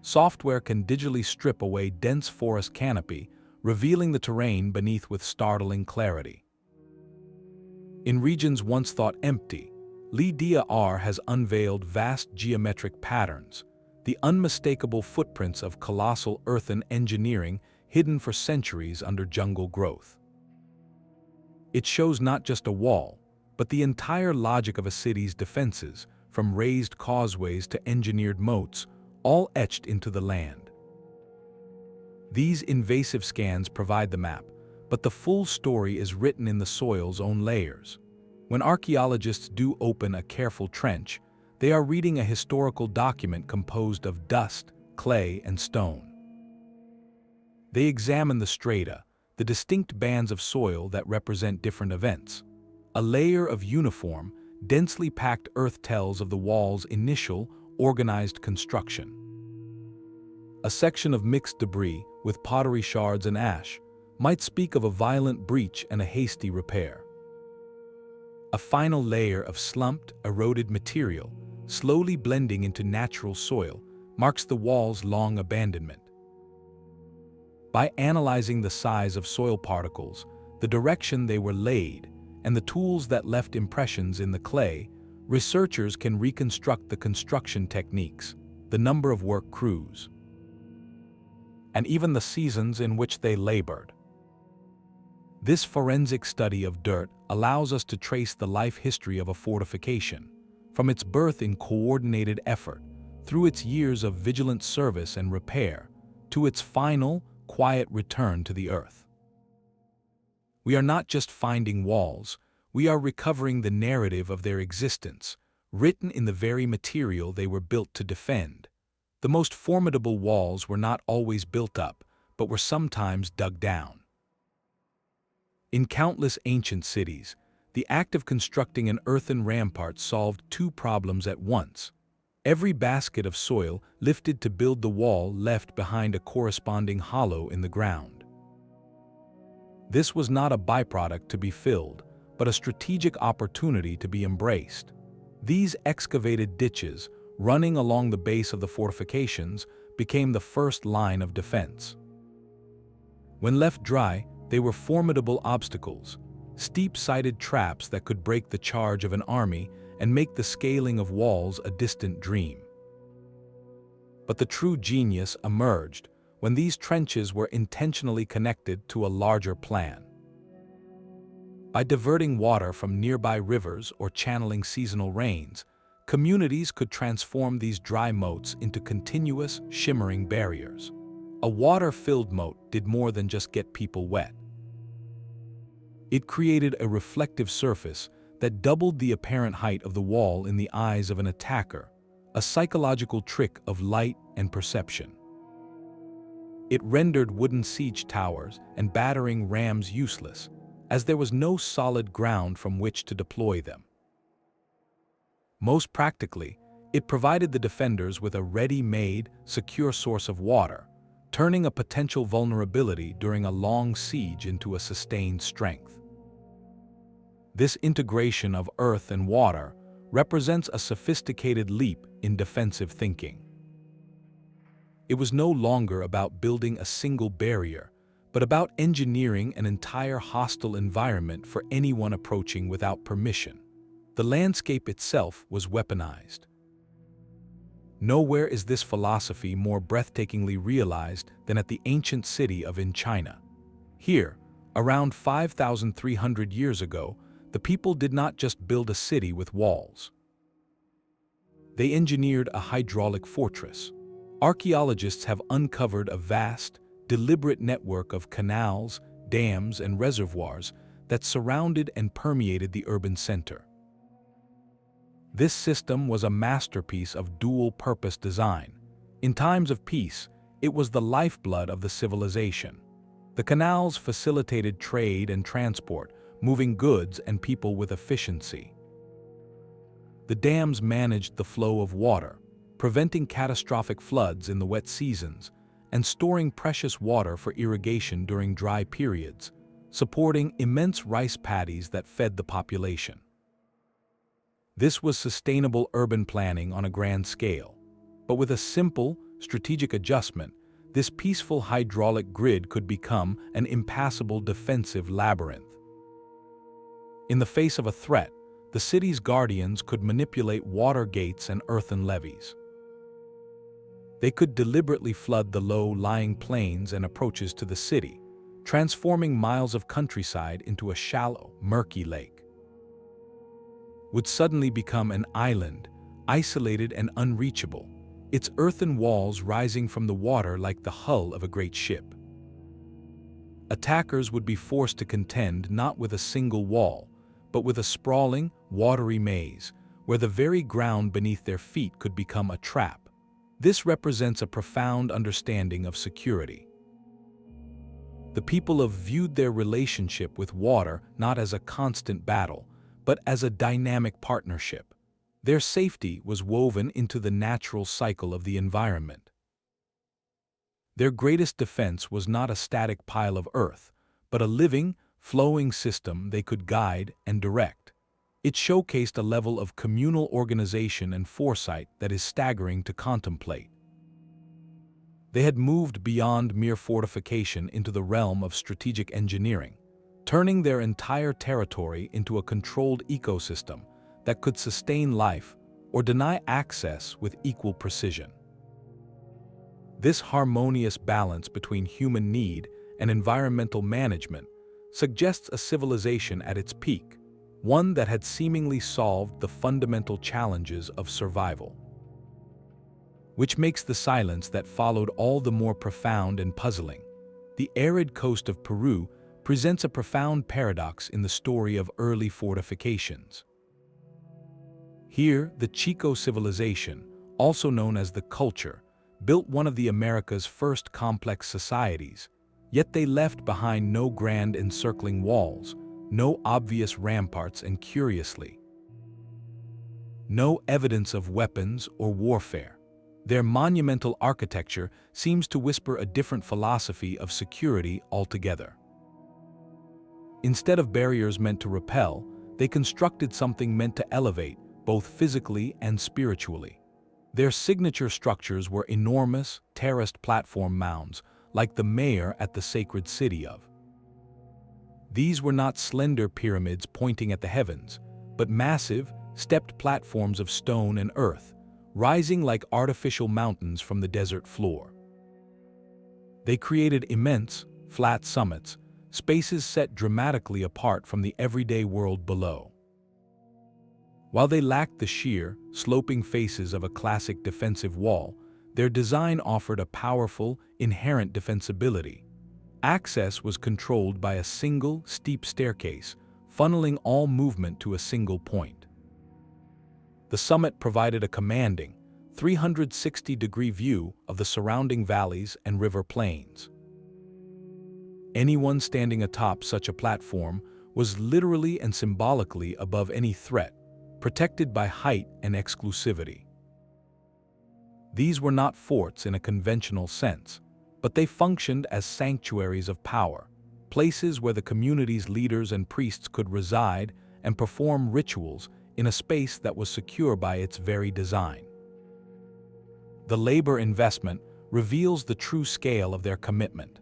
Software can digitally strip away dense forest canopy, revealing the terrain beneath with startling clarity. In regions once thought empty, LiDAR has unveiled vast geometric patterns, the unmistakable footprints of colossal earthen engineering hidden for centuries under jungle growth. It shows not just a wall, but the entire logic of a city's defenses, from raised causeways to engineered moats, all etched into the land. These invasive scans provide the map, but the full story is written in the soil's own layers. When archaeologists do open a careful trench, they are reading a historical document composed of dust, clay, and stone. They examine the strata, the distinct bands of soil that represent different events. A layer of uniform, densely packed earth tells of the wall's initial, organized construction. A section of mixed debris, with pottery shards and ash, might speak of a violent breach and a hasty repair. A final layer of slumped, eroded material, slowly blending into natural soil, marks the wall's long abandonment. By analyzing the size of soil particles, the direction they were laid, and the tools that left impressions in the clay, researchers can reconstruct the construction techniques, the number of work crews, and even the seasons in which they labored. This forensic study of dirt allows us to trace the life history of a fortification, from its birth in coordinated effort, through its years of vigilant service and repair, to its final, quiet return to the earth. We are not just finding walls, we are recovering the narrative of their existence, written in the very material they were built to defend. The most formidable walls were not always built up, but were sometimes dug down. In countless ancient cities, the act of constructing an earthen rampart solved two problems at once. Every basket of soil lifted to build the wall left behind a corresponding hollow in the ground. This was not a byproduct to be filled, but a strategic opportunity to be embraced. These excavated ditches, running along the base of the fortifications, became the first line of defense. When left dry, they were formidable obstacles, steep-sided traps that could break the charge of an army and make the scaling of walls a distant dream. But the true genius emerged when these trenches were intentionally connected to a larger plan. By diverting water from nearby rivers or channeling seasonal rains, communities could transform these dry moats into continuous, shimmering barriers. A water-filled moat did more than just get people wet. It created a reflective surface that doubled the apparent height of the wall in the eyes of an attacker, a psychological trick of light and perception. It rendered wooden siege towers and battering rams useless, as there was no solid ground from which to deploy them. Most practically, it provided the defenders with a ready-made, secure source of water, turning a potential vulnerability during a long siege into a sustained strength. This integration of earth and water represents a sophisticated leap in defensive thinking. It was no longer about building a single barrier, but about engineering an entire hostile environment for anyone approaching without permission. The landscape itself was weaponized. Nowhere is this philosophy more breathtakingly realized than at the ancient city of In China. Here, around 5,300 years ago, the people did not just build a city with walls. They engineered a hydraulic fortress. Archaeologists have uncovered a vast, deliberate network of canals, dams, and reservoirs that surrounded and permeated the urban center. This system was a masterpiece of dual-purpose design. In times of peace, it was the lifeblood of the civilization. The canals facilitated trade and transport, moving goods and people with efficiency. The dams managed the flow of water, preventing catastrophic floods in the wet seasons, and storing precious water for irrigation during dry periods, supporting immense rice paddies that fed the population. This was sustainable urban planning on a grand scale, but with a simple, strategic adjustment, this peaceful hydraulic grid could become an impassable defensive labyrinth. In the face of a threat, the city's guardians could manipulate water gates and earthen levees. They could deliberately flood the low-lying plains and approaches to the city, transforming miles of countryside into a shallow, murky lake. Would suddenly become an island, isolated and unreachable, its earthen walls rising from the water like the hull of a great ship. Attackers would be forced to contend not with a single wall, but with a sprawling, watery maze, where the very ground beneath their feet could become a trap. This represents a profound understanding of security. The people have viewed their relationship with water not as a constant battle, but as a dynamic partnership. Their safety was woven into the natural cycle of the environment. Their greatest defense was not a static pile of earth, but a living, flowing system they could guide and direct. It showcased a level of communal organization and foresight that is staggering to contemplate. They had moved beyond mere fortification into the realm of strategic engineering, turning their entire territory into a controlled ecosystem that could sustain life or deny access with equal precision. This harmonious balance between human need and environmental management suggests a civilization at its peak, one that had seemingly solved the fundamental challenges of survival. Which makes the silence that followed all the more profound and puzzling. The arid coast of Peru presents a profound paradox in the story of early fortifications. Here, the Chico civilization, also known as the culture, built one of the America's first complex societies, yet they left behind no grand encircling walls, no obvious ramparts, and curiously, no evidence of weapons or warfare. Their monumental architecture seems to whisper a different philosophy of security altogether. Instead of barriers meant to repel, they constructed something meant to elevate, both physically and spiritually. Their signature structures were enormous, terraced platform mounds, like the mayor at the sacred city of. These were not slender pyramids pointing at the heavens, but massive, stepped platforms of stone and earth, rising like artificial mountains from the desert floor. They created immense, flat summits, spaces set dramatically apart from the everyday world below. While they lacked the sheer, sloping faces of a classic defensive wall, their design offered a powerful, inherent defensibility. Access was controlled by a single, steep staircase, funneling all movement to a single point. The summit provided a commanding, 360-degree view of the surrounding valleys and river plains. Anyone standing atop such a platform was literally and symbolically above any threat, protected by height and exclusivity. These were not forts in a conventional sense, but they functioned as sanctuaries of power, places where the community's leaders and priests could reside and perform rituals in a space that was secure by its very design. The labor investment reveals the true scale of their commitment.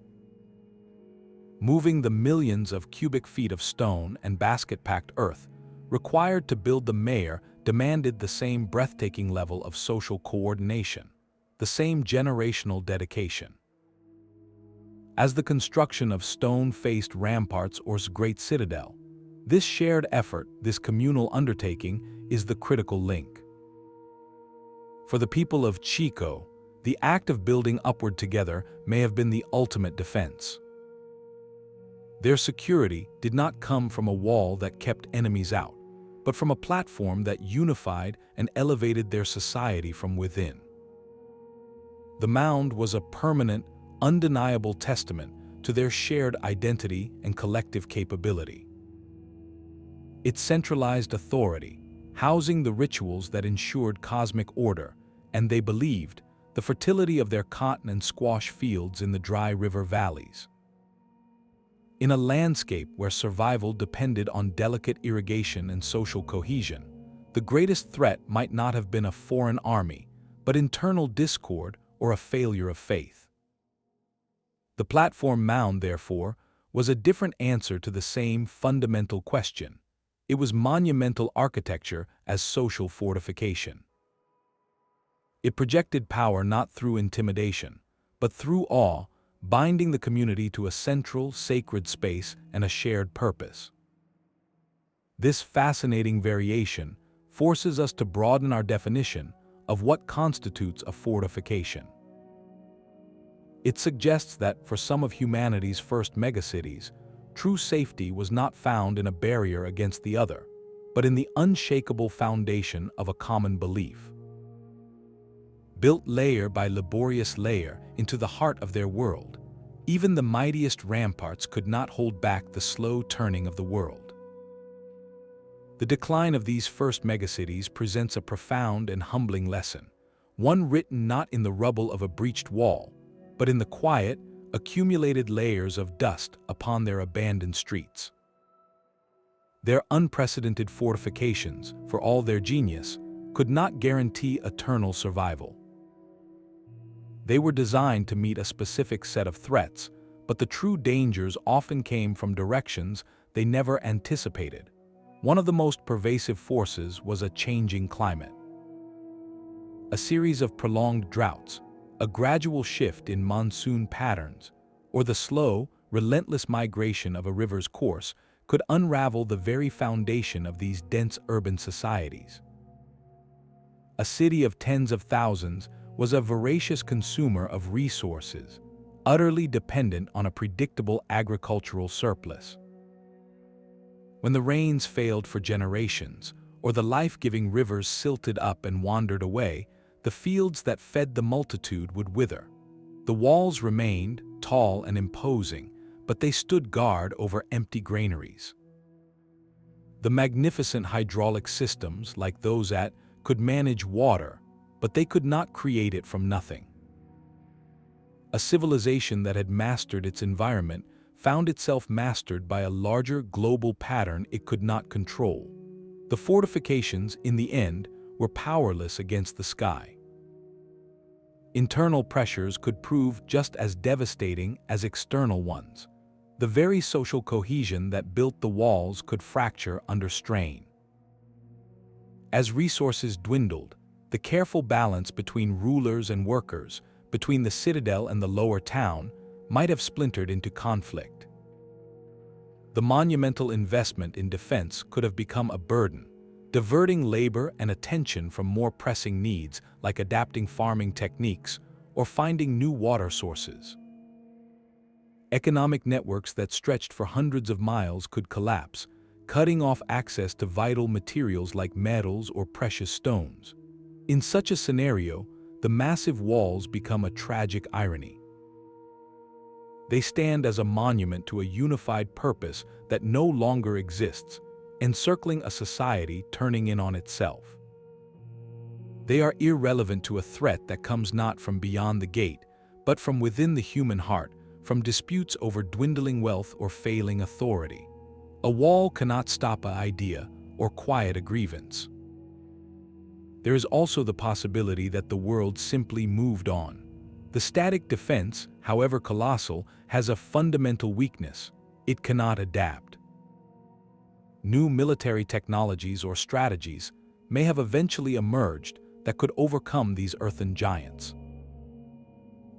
Moving the millions of cubic feet of stone and basket-packed earth required to build the mayor demanded the same breathtaking level of social coordination, the same generational dedication. As the construction of stone-faced ramparts or great citadel, this shared effort, this communal undertaking, is the critical link. For the people of Chico, the act of building upward together may have been the ultimate defense. Their security did not come from a wall that kept enemies out, but from a platform that unified and elevated their society from within. The mound was a permanent, undeniable testament to their shared identity and collective capability. It centralized authority, housing the rituals that ensured cosmic order, and they believed, the fertility of their cotton and squash fields in the dry river valleys. In a landscape where survival depended on delicate irrigation and social cohesion, the greatest threat might not have been a foreign army, but internal discord or a failure of faith. The platform mound, therefore, was a different answer to the same fundamental question. It was monumental architecture as social fortification. It projected power not through intimidation, but through awe, binding the community to a central, sacred space and a shared purpose. This fascinating variation forces us to broaden our definition of what constitutes a fortification. It suggests that, for some of humanity's first megacities, true safety was not found in a barrier against the other, but in the unshakable foundation of a common belief. Built layer by laborious layer into the heart of their world, even the mightiest ramparts could not hold back the slow turning of the world. The decline of these first megacities presents a profound and humbling lesson, one written not in the rubble of a breached wall, but in the quiet, accumulated layers of dust upon their abandoned streets. Their unprecedented fortifications, for all their genius, could not guarantee eternal survival. They were designed to meet a specific set of threats, but the true dangers often came from directions they never anticipated. One of the most pervasive forces was a changing climate. A series of prolonged droughts, a gradual shift in monsoon patterns, or the slow, relentless migration of a river's course could unravel the very foundation of these dense urban societies. A city of tens of thousands was a voracious consumer of resources, utterly dependent on a predictable agricultural surplus. When the rains failed for generations, or the life-giving rivers silted up and wandered away, the fields that fed the multitude would wither. The walls remained, tall and imposing, but they stood guard over empty granaries. The magnificent hydraulic systems, like those at, could manage water, but they could not create it from nothing. A civilization that had mastered its environment found itself mastered by a larger global pattern it could not control. The fortifications, in the end, were powerless against the sky. Internal pressures could prove just as devastating as external ones. The very social cohesion that built the walls could fracture under strain. As resources dwindled, the careful balance between rulers and workers, between the citadel and the lower town, might have splintered into conflict. The monumental investment in defense could have become a burden, diverting labor and attention from more pressing needs like adapting farming techniques or finding new water sources. Economic networks that stretched for hundreds of miles could collapse, cutting off access to vital materials like metals or precious stones. In such a scenario, the massive walls become a tragic irony. They stand as a monument to a unified purpose that no longer exists, encircling a society turning in on itself. They are irrelevant to a threat that comes not from beyond the gate, but from within the human heart, from disputes over dwindling wealth or failing authority. A wall cannot stop an idea or quiet a grievance. There is also the possibility that the world simply moved on. The static defense, however colossal, has a fundamental weakness: it cannot adapt. New military technologies or strategies may have eventually emerged that could overcome these earthen giants.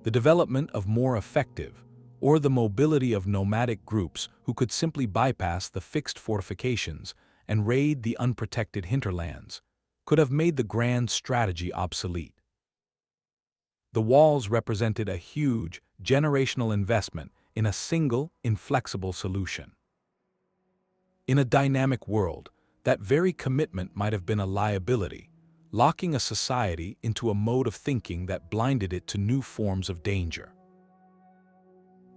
The development of more effective, or the mobility of nomadic groups who could simply bypass the fixed fortifications and raid the unprotected hinterlands, could have made the grand strategy obsolete. The walls represented a huge, generational investment in a single, inflexible solution. In a dynamic world, that very commitment might have been a liability, locking a society into a mode of thinking that blinded it to new forms of danger.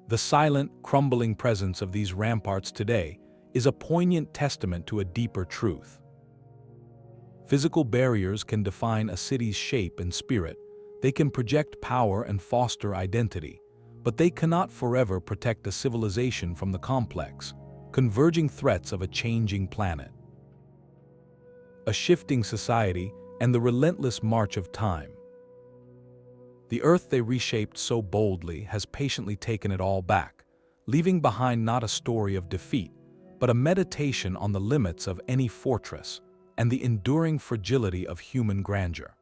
The silent, crumbling presence of these ramparts today is a poignant testament to a deeper truth. Physical barriers can define a city's shape and spirit, they can project power and foster identity, but they cannot forever protect a civilization from the complex, converging threats of a changing planet. A shifting society and the relentless march of time. The earth they reshaped so boldly has patiently taken it all back, leaving behind not a story of defeat, but a meditation on the limits of any fortress and the enduring fragility of human grandeur.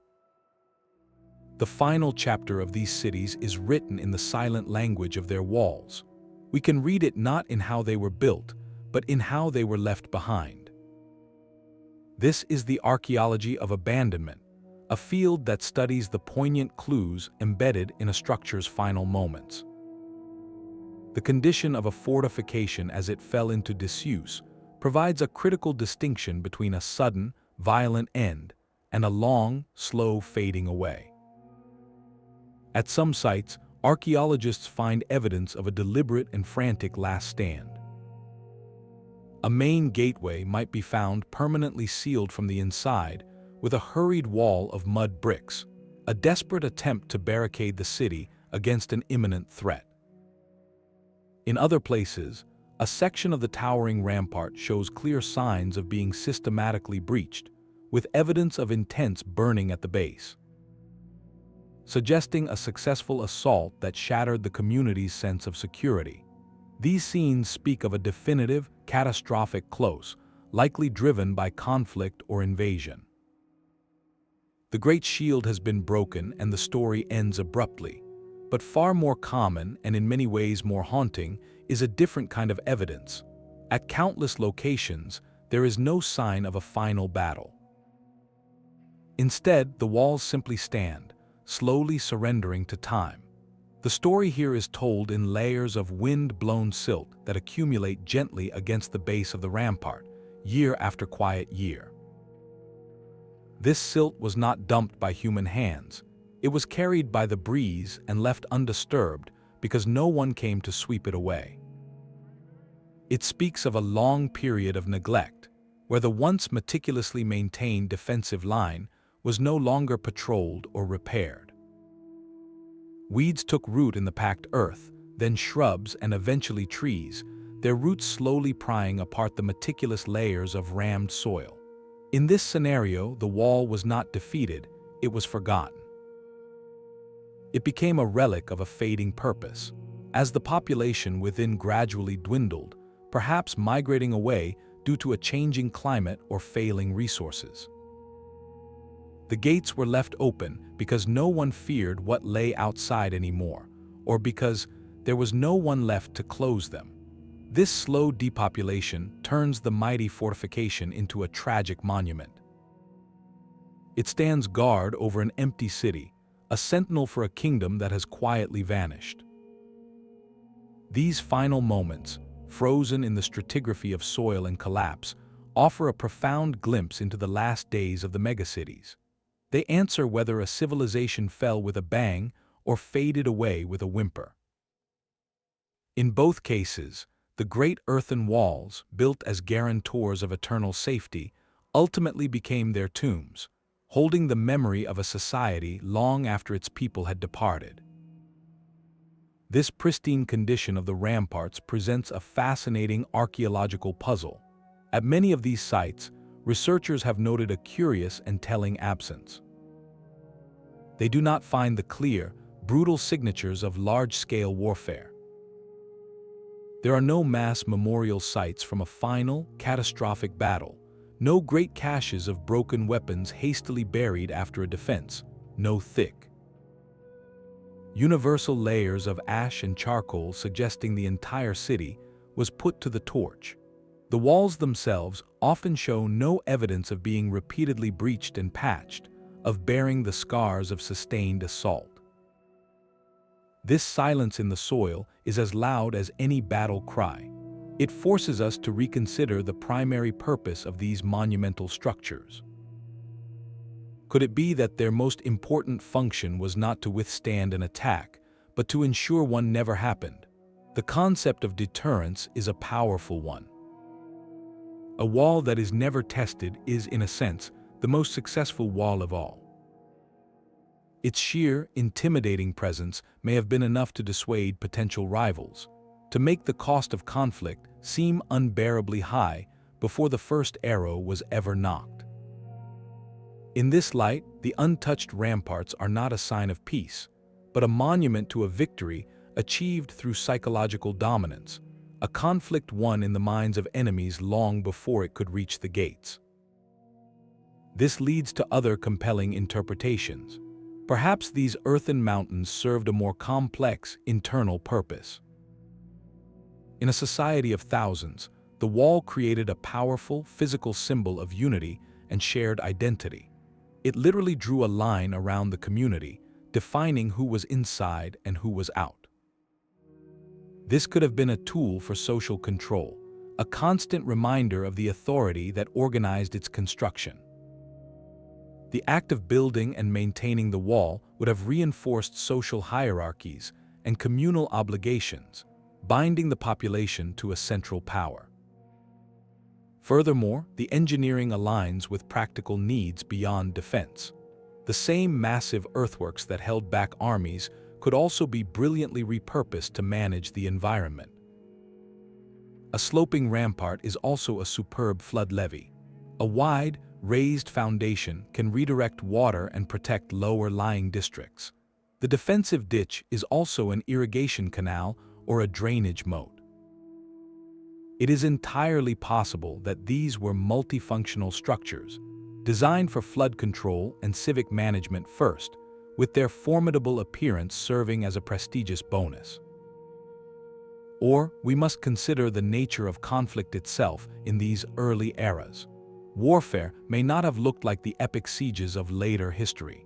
The final chapter of these cities is written in the silent language of their walls. We can read it not in how they were built, but in how they were left behind. This is the archaeology of abandonment, a field that studies the poignant clues embedded in a structure's final moments. The condition of a fortification as it fell into disuse provides a critical distinction between a sudden, violent end and a long, slow fading away. At some sites, archaeologists find evidence of a deliberate and frantic last stand. A main gateway might be found permanently sealed from the inside with a hurried wall of mud bricks, a desperate attempt to barricade the city against an imminent threat. In other places, a section of the towering rampart shows clear signs of being systematically breached, with evidence of intense burning at the base, suggesting a successful assault that shattered the community's sense of security. These scenes speak of a definitive, catastrophic close, likely driven by conflict or invasion. The Great Shield has been broken and the story ends abruptly, but far more common and in many ways more haunting is a different kind of evidence. At countless locations, there is no sign of a final battle. Instead, the walls simply stand, slowly surrendering to time. The story here is told in layers of wind-blown silt that accumulate gently against the base of the rampart, year after quiet year. This silt was not dumped by human hands. It was carried by the breeze and left undisturbed because no one came to sweep it away. It speaks of a long period of neglect, where the once meticulously maintained defensive line was no longer patrolled or repaired. Weeds took root in the packed earth, then shrubs and eventually trees, their roots slowly prying apart the meticulous layers of rammed soil. In this scenario, the wall was not defeated, it was forgotten. It became a relic of a fading purpose. As the population within gradually dwindled, perhaps migrating away due to a changing climate or failing resources. The gates were left open because no one feared what lay outside anymore, or because there was no one left to close them. This slow depopulation turns the mighty fortification into a tragic monument. It stands guard over an empty city, a sentinel for a kingdom that has quietly vanished. These final moments, frozen in the stratigraphy of soil and collapse, offer a profound glimpse into the last days of the megacities. They answer whether a civilization fell with a bang or faded away with a whimper. In both cases, the great earthen walls, built as guarantors of eternal safety, ultimately became their tombs, holding the memory of a society long after its people had departed. This pristine condition of the ramparts presents a fascinating archaeological puzzle. At many of these sites, researchers have noted a curious and telling absence. They do not find the clear, brutal signatures of large-scale warfare. There are no mass memorial sites from a final, catastrophic battle, no great caches of broken weapons hastily buried after a defense, no thick, universal layers of ash and charcoal suggesting the entire city was put to the torch. The walls themselves often show no evidence of being repeatedly breached and patched, of bearing the scars of sustained assault. This silence in the soil is as loud as any battle cry. It forces us to reconsider the primary purpose of these monumental structures. Could it be that their most important function was not to withstand an attack, but to ensure one never happened? The concept of deterrence is a powerful one. A wall that is never tested is, in a sense, the most successful wall of all. Its sheer, intimidating presence may have been enough to dissuade potential rivals, to make the cost of conflict seem unbearably high before the first arrow was ever knocked. In this light, the untouched ramparts are not a sign of peace, but a monument to a victory achieved through psychological dominance, a conflict won in the minds of enemies long before it could reach the gates. This leads to other compelling interpretations. Perhaps these earthen mountains served a more complex internal purpose. In a society of thousands, the wall created a powerful physical symbol of unity and shared identity. It literally drew a line around the community, defining who was inside and who was out. This could have been a tool for social control, a constant reminder of the authority that organized its construction. The act of building and maintaining the wall would have reinforced social hierarchies and communal obligations, binding the population to a central power. Furthermore, the engineering aligns with practical needs beyond defense. The same massive earthworks that held back armies could also be brilliantly repurposed to manage the environment. A sloping rampart is also a superb flood levee. A wide, raised foundation can redirect water and protect lower-lying districts. The defensive ditch is also an irrigation canal or a drainage moat. It is entirely possible that these were multifunctional structures, designed for flood control and civic management first, with their formidable appearance serving as a prestigious bonus. Or we must consider the nature of conflict itself in these early eras. Warfare may not have looked like the epic sieges of later history.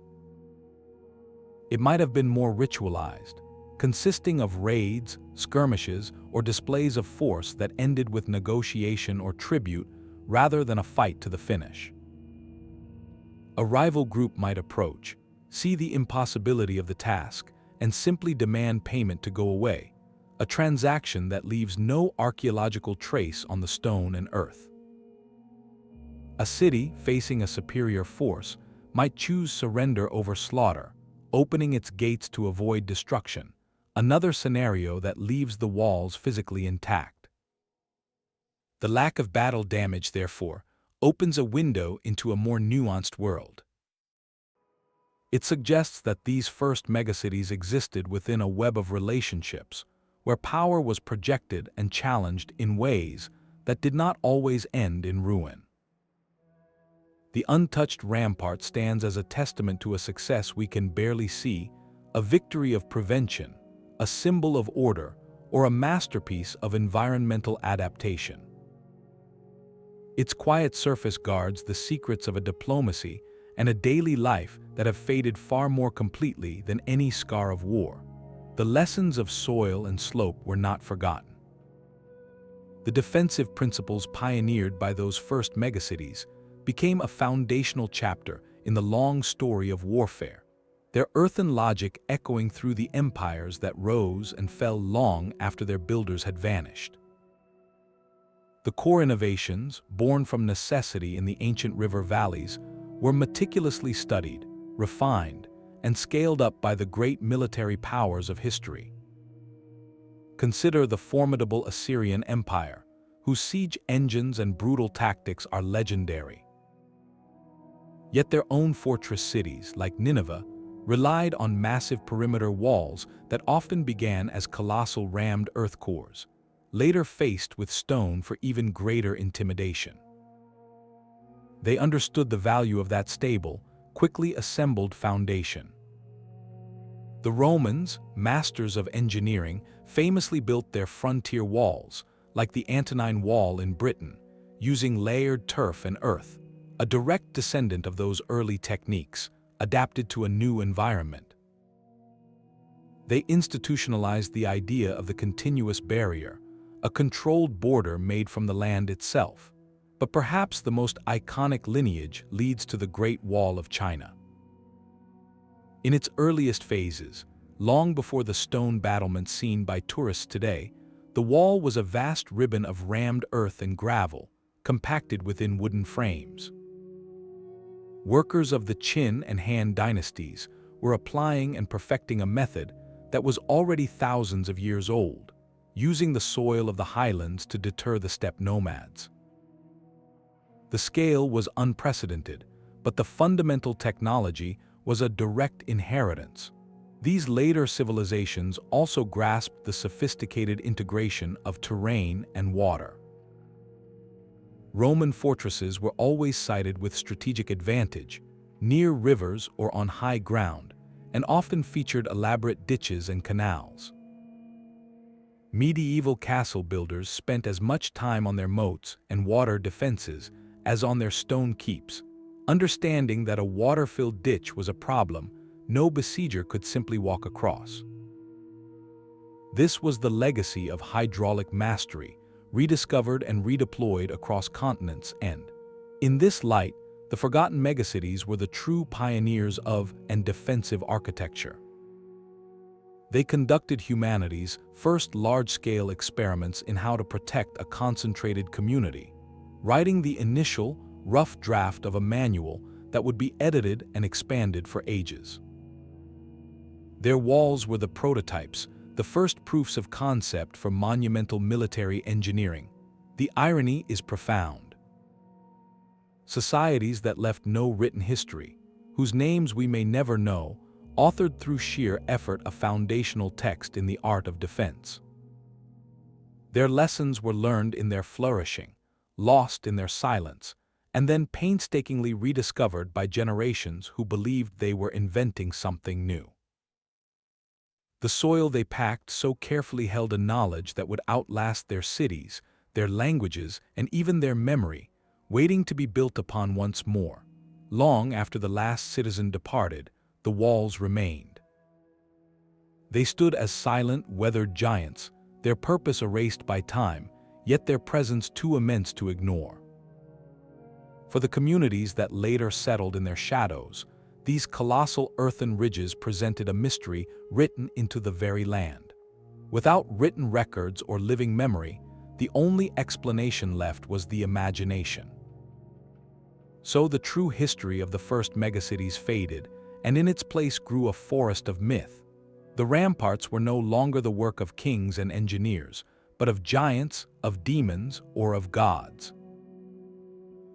It might have been more ritualized, consisting of raids, skirmishes, or displays of force that ended with negotiation or tribute rather than a fight to the finish. A rival group might approach, see the impossibility of the task, and simply demand payment to go away, a transaction that leaves no archaeological trace on the stone and earth. A city facing a superior force might choose surrender over slaughter, opening its gates to avoid destruction, another scenario that leaves the walls physically intact. The lack of battle damage, therefore, opens a window into a more nuanced world. It suggests that these first megacities existed within a web of relationships, where power was projected and challenged in ways that did not always end in ruin. The untouched rampart stands as a testament to a success we can barely see, a victory of prevention, a symbol of order, or a masterpiece of environmental adaptation. Its quiet surface guards the secrets of a diplomacy and a daily life that have faded far more completely than any scar of war. The lessons of soil and slope were not forgotten. The defensive principles pioneered by those first megacities became a foundational chapter in the long story of warfare, their earthen logic echoing through the empires that rose and fell long after their builders had vanished. The core innovations, born from necessity in the ancient river valleys, were meticulously studied, refined, and scaled up by the great military powers of history. Consider the formidable Assyrian Empire, whose siege engines and brutal tactics are legendary. Yet their own fortress cities, like Nineveh, relied on massive perimeter walls that often began as colossal rammed earth cores, later faced with stone for even greater intimidation. They understood the value of that stable, quickly assembled foundation. The Romans, masters of engineering, famously built their frontier walls, like the Antonine Wall in Britain, using layered turf and earth, a direct descendant of those early techniques, adapted to a new environment. They institutionalized the idea of the continuous barrier, a controlled border made from the land itself. But perhaps the most iconic lineage leads to the Great Wall of China. In its earliest phases, long before the stone battlements seen by tourists today, the wall was a vast ribbon of rammed earth and gravel, compacted within wooden frames. Workers of the Qin and Han dynasties were applying and perfecting a method that was already thousands of years old, using the soil of the highlands to deter the steppe nomads. The scale was unprecedented, but the fundamental technology was a direct inheritance. These later civilizations also grasped the sophisticated integration of terrain and water. Roman fortresses were always sited with strategic advantage, near rivers or on high ground, and often featured elaborate ditches and canals. Medieval castle builders spent as much time on their moats and water defenses as on their stone keeps, understanding that a water-filled ditch was a problem no besieger could simply walk across. This was the legacy of hydraulic mastery, rediscovered and redeployed across continents and, in this light, the forgotten megacities were the true pioneers of and defensive architecture. They conducted humanity's first large-scale experiments in how to protect a concentrated community, writing the initial, rough draft of a manual that would be edited and expanded for ages. Their walls were the prototypes, the first proofs of concept for monumental military engineering. The irony is profound. Societies that left no written history, whose names we may never know, authored through sheer effort a foundational text in the art of defense. Their lessons were learned in their flourishing, lost in their silence, and then painstakingly rediscovered by generations who believed they were inventing something new. The soil they packed so carefully held a knowledge that would outlast their cities, their languages, and even their memory, waiting to be built upon once more. Long after the last citizen departed, the walls remained. They stood as silent, weathered giants, their purpose erased by time, yet their presence too immense to ignore. For the communities that later settled in their shadows, these colossal earthen ridges presented a mystery written into the very land. Without written records or living memory, the only explanation left was the imagination. So the true history of the first megacities faded, and in its place grew a forest of myth. The ramparts were no longer the work of kings and engineers, but of giants, of demons, or of gods.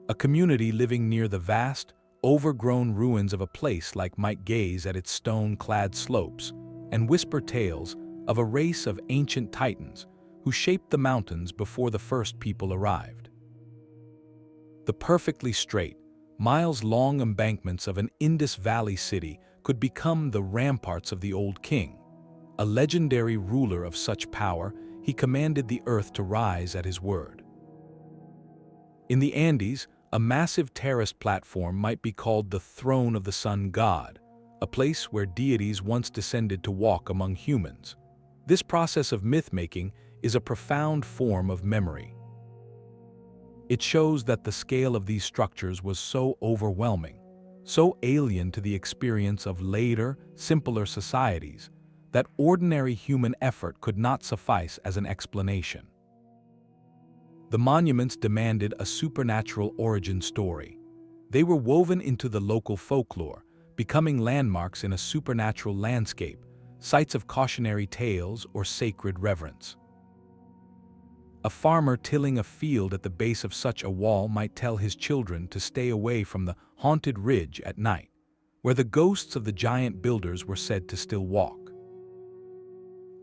A community living near the vast, overgrown ruins of a place like might gaze at its stone-clad slopes and whisper tales of a race of ancient titans who shaped the mountains before the first people arrived. The perfectly straight, miles-long embankments of an Indus Valley city could become the ramparts of the old king. A legendary ruler of such power, he commanded the earth to rise at his word. In the Andes, a massive terraced platform might be called the throne of the sun god, a place where deities once descended to walk among humans. This process of myth-making is a profound form of memory. It shows that the scale of these structures was so overwhelming, so alien to the experience of later, simpler societies, that ordinary human effort could not suffice as an explanation. The monuments demanded a supernatural origin story. They were woven into the local folklore, becoming landmarks in a supernatural landscape, sites of cautionary tales or sacred reverence. A farmer tilling a field at the base of such a wall might tell his children to stay away from the haunted ridge at night, where the ghosts of the giant builders were said to still walk.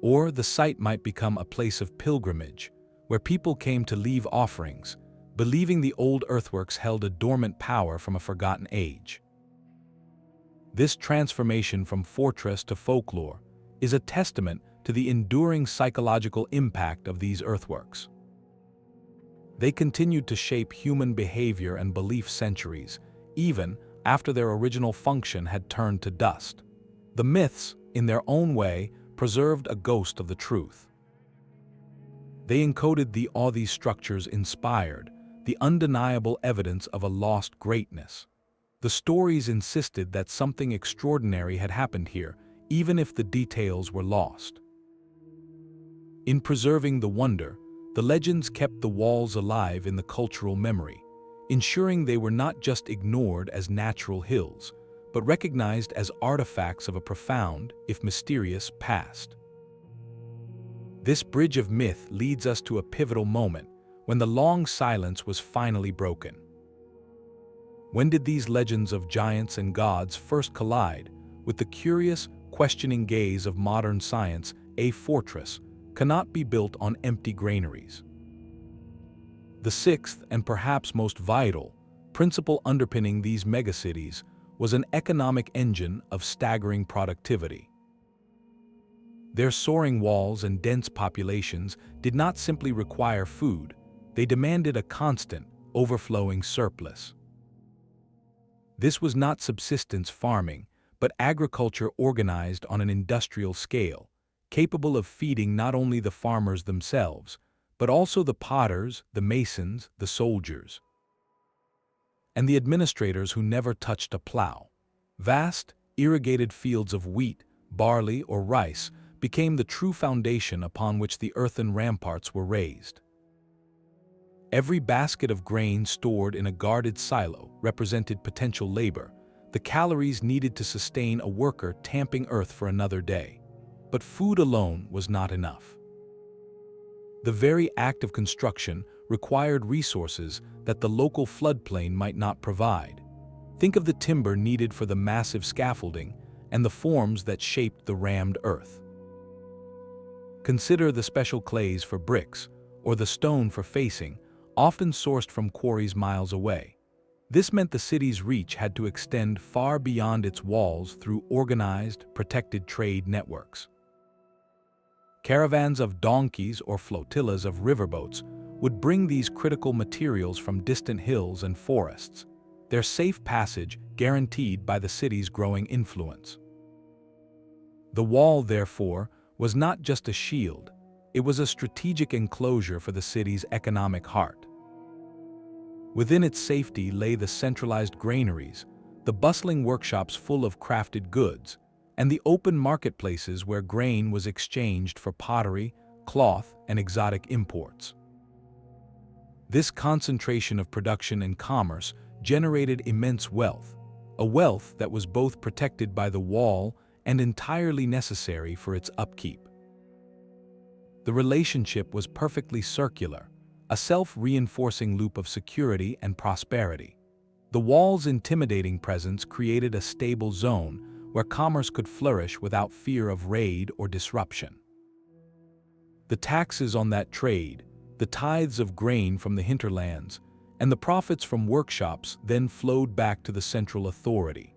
Or the site might become a place of pilgrimage, where people came to leave offerings, believing the old earthworks held a dormant power from a forgotten age. This transformation from fortress to folklore is a testament to the enduring psychological impact of these earthworks. They continued to shape human behavior and belief centuries, even after their original function had turned to dust. The myths, in their own way, preserved a ghost of the truth. They encoded the awe these structures inspired, the undeniable evidence of a lost greatness. The stories insisted that something extraordinary had happened here, even if the details were lost. In preserving the wonder, the legends kept the walls alive in the cultural memory, ensuring they were not just ignored as natural hills, but recognized as artifacts of a profound, if mysterious, past. This bridge of myth leads us to a pivotal moment, when the long silence was finally broken. When did these legends of giants and gods first collide with the curious, questioning gaze of modern science? A fortress cannot be built on empty granaries. The sixth, and perhaps most vital, principle underpinning these megacities was an economic engine of staggering productivity. Their soaring walls and dense populations did not simply require food, they demanded a constant, overflowing surplus. This was not subsistence farming, but agriculture organized on an industrial scale, capable of feeding not only the farmers themselves, but also the potters, the masons, the soldiers, and the administrators who never touched a plow. Vast, irrigated fields of wheat, barley, or rice became the true foundation upon which the earthen ramparts were raised. Every basket of grain stored in a guarded silo represented potential labor, the calories needed to sustain a worker tamping earth for another day. But food alone was not enough. The very act of construction required resources that the local floodplain might not provide. Think of the timber needed for the massive scaffolding and the forms that shaped the rammed earth. Consider the special clays for bricks, or the stone for facing, often sourced from quarries miles away. This meant the city's reach had to extend far beyond its walls through organized, protected trade networks. Caravans of donkeys or flotillas of riverboats would bring these critical materials from distant hills and forests, their safe passage guaranteed by the city's growing influence. The wall, therefore, was not just a shield, it was a strategic enclosure for the city's economic heart. Within its safety lay the centralized granaries, the bustling workshops full of crafted goods, and the open marketplaces where grain was exchanged for pottery, cloth, and exotic imports. This concentration of production and commerce generated immense wealth, a wealth that was both protected by the wall and entirely necessary for its upkeep. The relationship was perfectly circular, a self-reinforcing loop of security and prosperity. The wall's intimidating presence created a stable zone where commerce could flourish without fear of raid or disruption. The taxes on that trade, the tithes of grain from the hinterlands, and the profits from workshops then flowed back to the central authority.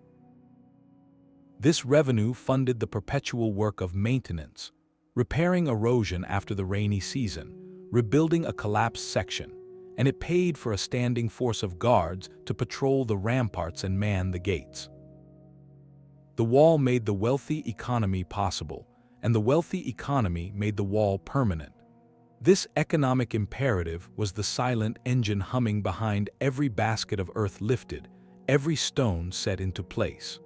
This revenue funded the perpetual work of maintenance, repairing erosion after the rainy season, rebuilding a collapsed section, and it paid for a standing force of guards to patrol the ramparts and man the gates. The wall made the wealthy economy possible, and the wealthy economy made the wall permanent. This economic imperative was the silent engine humming behind every basket of earth lifted, every stone set into place.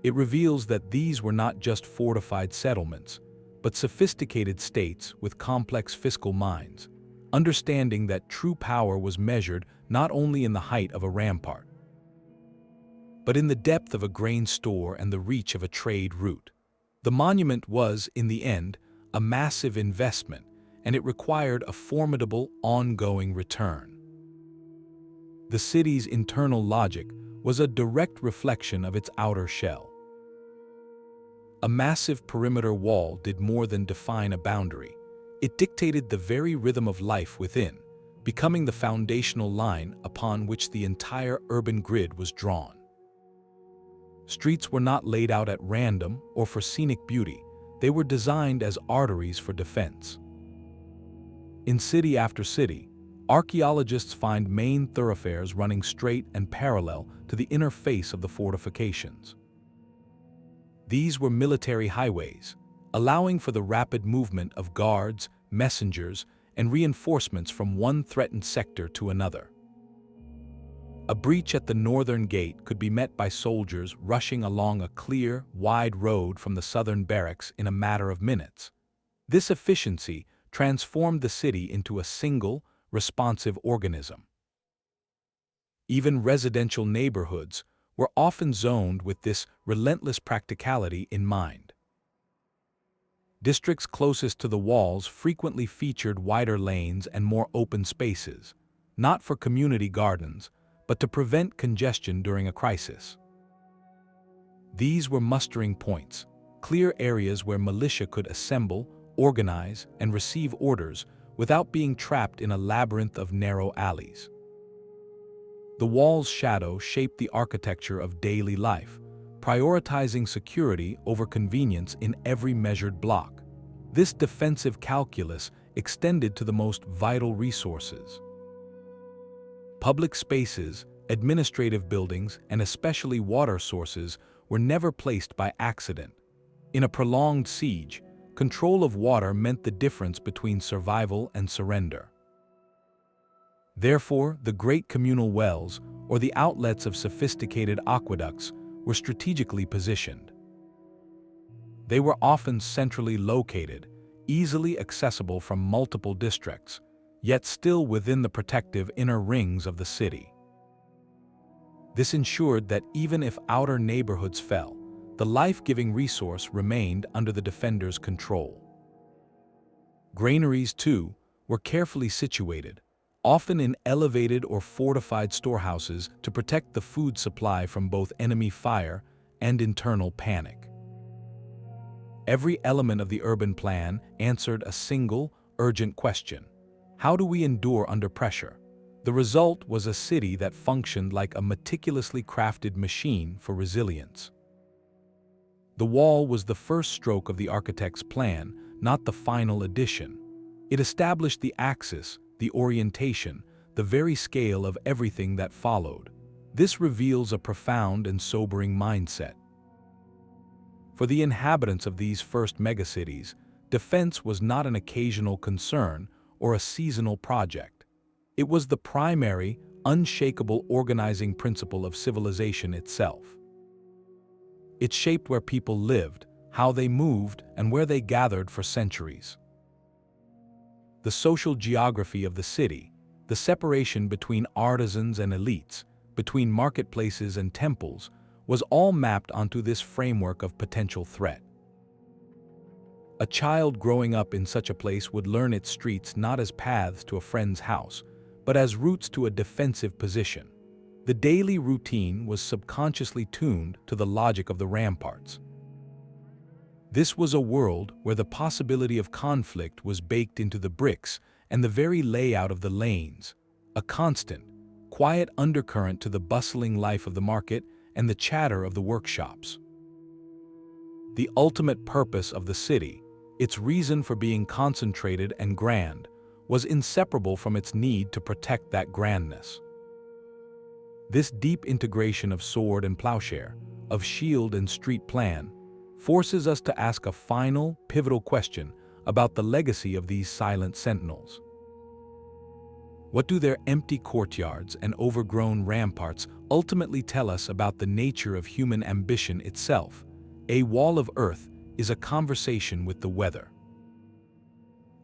It reveals that these were not just fortified settlements, but sophisticated states with complex fiscal minds, understanding that true power was measured not only in the height of a rampart, but in the depth of a grain store and the reach of a trade route. The monument was, in the end, a massive investment, and it required a formidable, ongoing return. The city's internal logic was a direct reflection of its outer shell. A massive perimeter wall did more than define a boundary. It dictated the very rhythm of life within, becoming the foundational line upon which the entire urban grid was drawn. Streets were not laid out at random or for scenic beauty. They were designed as arteries for defense. In city after city, archaeologists find main thoroughfares running straight and parallel to the inner face of the fortifications. These were military highways, allowing for the rapid movement of guards, messengers, and reinforcements from one threatened sector to another. A breach at the northern gate could be met by soldiers rushing along a clear, wide road from the southern barracks in a matter of minutes. This efficiency transformed the city into a single, responsive organism. Even residential neighborhoods were often zoned with this relentless practicality in mind. Districts closest to the walls frequently featured wider lanes and more open spaces, not for community gardens, but to prevent congestion during a crisis. These were mustering points, clear areas where militia could assemble, organize, and receive orders without being trapped in a labyrinth of narrow alleys. The wall's shadow shaped the architecture of daily life, prioritizing security over convenience in every measured block. This defensive calculus extended to the most vital resources. Public spaces, administrative buildings, and especially water sources were never placed by accident. In a prolonged siege, control of water meant the difference between survival and surrender. Therefore, the great communal wells, or the outlets of sophisticated aqueducts, were strategically positioned. They were often centrally located, easily accessible from multiple districts, yet still within the protective inner rings of the city. This ensured that even if outer neighborhoods fell, the life-giving resource remained under the defenders' control. Granaries, too, were carefully situated, often in elevated or fortified storehouses to protect the food supply from both enemy fire and internal panic. Every element of the urban plan answered a single, urgent question: how do we endure under pressure? The result was a city that functioned like a meticulously crafted machine for resilience. The wall was the first stroke of the architect's plan, not the final addition. It established the axis, the orientation, the very scale of everything that followed. This reveals a profound and sobering mindset. For the inhabitants of these first megacities, defense was not an occasional concern or a seasonal project. It was the primary, unshakable organizing principle of civilization itself. It shaped where people lived, how they moved, and where they gathered for centuries. The social geography of the city, the separation between artisans and elites, between marketplaces and temples, was all mapped onto this framework of potential threat. A child growing up in such a place would learn its streets not as paths to a friend's house, but as routes to a defensive position. The daily routine was subconsciously tuned to the logic of the ramparts. This was a world where the possibility of conflict was baked into the bricks and the very layout of the lanes, a constant, quiet undercurrent to the bustling life of the market and the chatter of the workshops. The ultimate purpose of the city, its reason for being concentrated and grand, was inseparable from its need to protect that grandness. This deep integration of sword and plowshare, of shield and street plan, forces us to ask a final, pivotal question about the legacy of these silent sentinels. What do their empty courtyards and overgrown ramparts ultimately tell us about the nature of human ambition itself? A wall of earth is a conversation with the weather.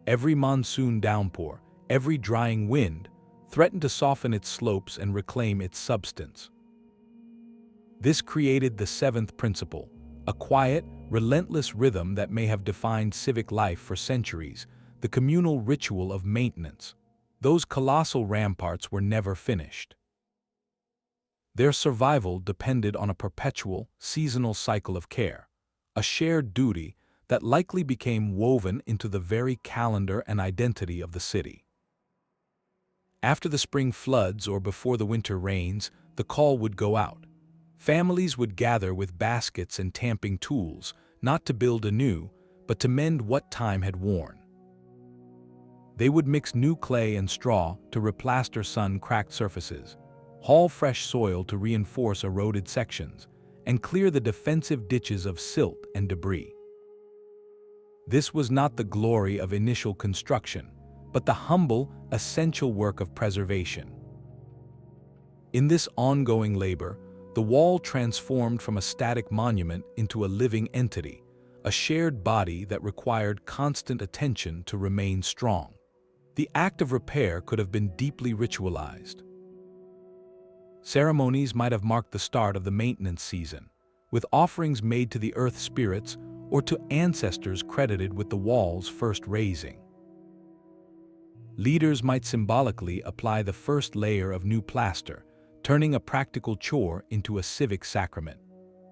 Every monsoon downpour, every drying wind, threatened to soften its slopes and reclaim its substance. This created the seventh principle, a quiet, relentless rhythm that may have defined civic life for centuries, the communal ritual of maintenance. Those colossal ramparts were never finished. Their survival depended on a perpetual, seasonal cycle of care, a shared duty that likely became woven into the very calendar and identity of the city. After the spring floods or before the winter rains, the call would go out. Families would gather with baskets and tamping tools, not to build anew, but to mend what time had worn. They would mix new clay and straw to replaster sun-cracked surfaces, haul fresh soil to reinforce eroded sections, and clear the defensive ditches of silt and debris. This was not the glory of initial construction, but the humble, essential work of preservation. In this ongoing labor, the wall transformed from a static monument into a living entity, a shared body that required constant attention to remain strong. The act of repair could have been deeply ritualized. Ceremonies might have marked the start of the maintenance season, with offerings made to the earth spirits or to ancestors credited with the wall's first raising. Leaders might symbolically apply the first layer of new plaster, turning a practical chore into a civic sacrament.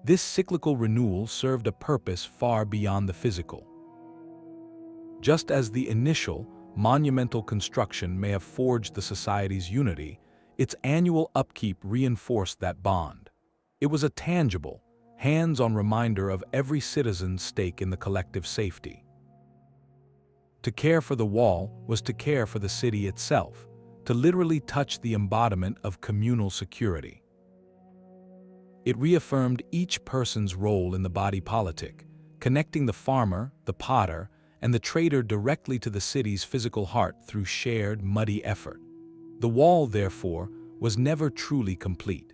This cyclical renewal served a purpose far beyond the physical. Just as the initial, monumental construction may have forged the society's unity, its annual upkeep reinforced that bond. It was a tangible, hands-on reminder of every citizen's stake in the collective safety. To care for the wall was to care for the city itself, to literally touch the embodiment of communal security. It reaffirmed each person's role in the body politic, connecting the farmer, the potter, and the trader directly to the city's physical heart through shared, muddy effort. The wall, therefore, was never truly complete.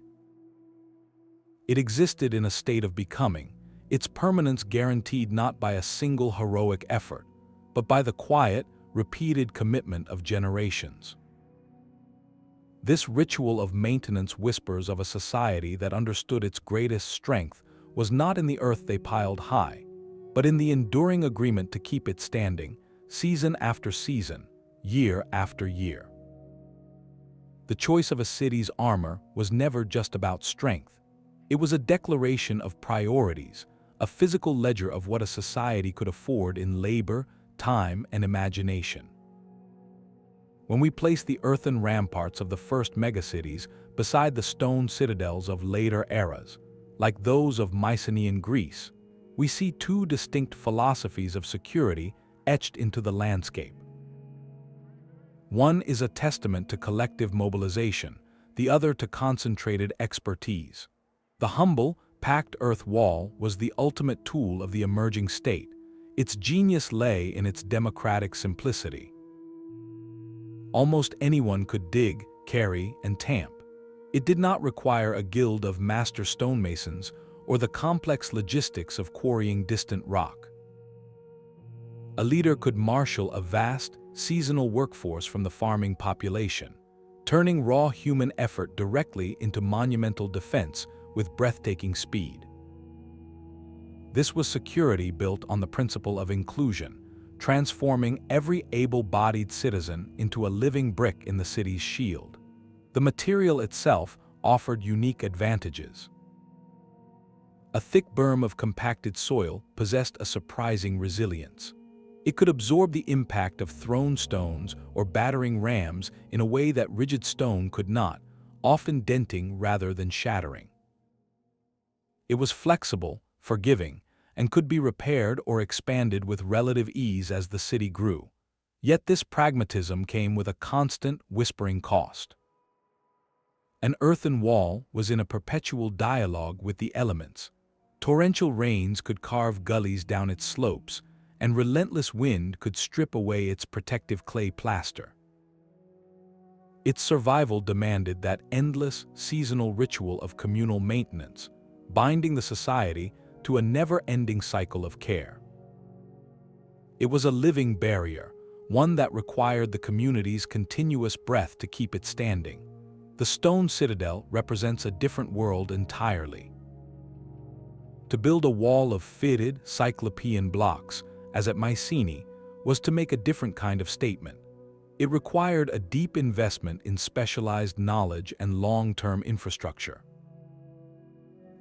It existed in a state of becoming, its permanence guaranteed not by a single heroic effort, but by the quiet, repeated commitment of generations. This ritual of maintenance whispers of a society that understood its greatest strength was not in the earth they piled high, but in the enduring agreement to keep it standing, season after season, year after year. The choice of a city's armor was never just about strength. It was a declaration of priorities, a physical ledger of what a society could afford in labor, time, and imagination. When we place the earthen ramparts of the first megacities beside the stone citadels of later eras, like those of Mycenaean Greece, we see two distinct philosophies of security etched into the landscape. One is a testament to collective mobilization, the other to concentrated expertise. The humble, packed earth wall was the ultimate tool of the emerging state. Its genius lay in its democratic simplicity. Almost anyone could dig, carry, and tamp. It did not require a guild of master stonemasons or the complex logistics of quarrying distant rock. A leader could marshal a vast, seasonal workforce from the farming population, turning raw human effort directly into monumental defense with breathtaking speed. This was security built on the principle of inclusion, transforming every able-bodied citizen into a living brick in the city's shield. The material itself offered unique advantages. A thick berm of compacted soil possessed a surprising resilience. It could absorb the impact of thrown stones or battering rams in a way that rigid stone could not, often denting rather than shattering. It was flexible, forgiving, and could be repaired or expanded with relative ease as the city grew. Yet this pragmatism came with a constant, whispering cost. An earthen wall was in a perpetual dialogue with the elements. Torrential rains could carve gullies down its slopes, and relentless wind could strip away its protective clay plaster. Its survival demanded that endless, seasonal ritual of communal maintenance, binding the society to a never-ending cycle of care. It was a living barrier, one that required the community's continuous breath to keep it standing. The stone citadel represents a different world entirely. To build a wall of fitted, cyclopean blocks, as at Mycenae, was to make a different kind of statement. It required a deep investment in specialized knowledge and long-term infrastructure.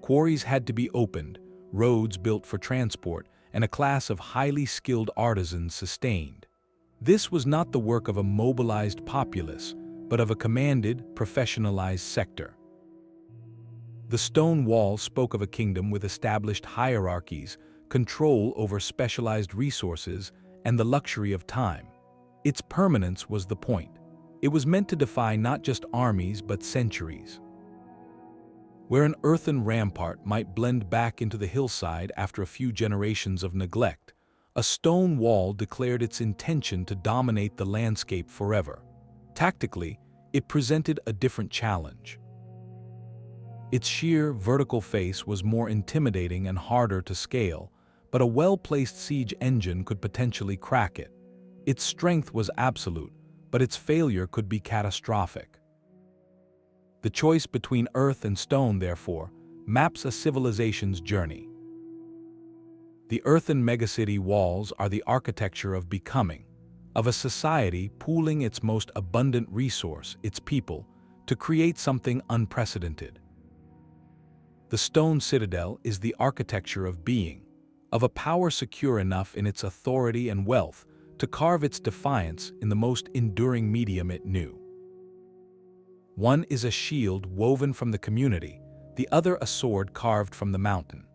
Quarries had to be opened, roads built for transport, and a class of highly skilled artisans sustained. This was not the work of a mobilized populace, but of a commanded, professionalized sector. The stone wall spoke of a kingdom with established hierarchies, control over specialized resources, and the luxury of time. Its permanence was the point. It was meant to defy not just armies but centuries. Where an earthen rampart might blend back into the hillside after a few generations of neglect, a stone wall declared its intention to dominate the landscape forever. Tactically, it presented a different challenge. Its sheer, vertical face was more intimidating and harder to scale, but a well-placed siege engine could potentially crack it. Its strength was absolute, but its failure could be catastrophic. The choice between earth and stone, therefore, maps a civilization's journey. The earthen megacity walls are the architecture of becoming, of a society pooling its most abundant resource, its people, to create something unprecedented. The stone citadel is the architecture of being, of a power secure enough in its authority and wealth to carve its defiance in the most enduring medium it knew. One is a shield woven from the community, the other a sword carved from the mountain.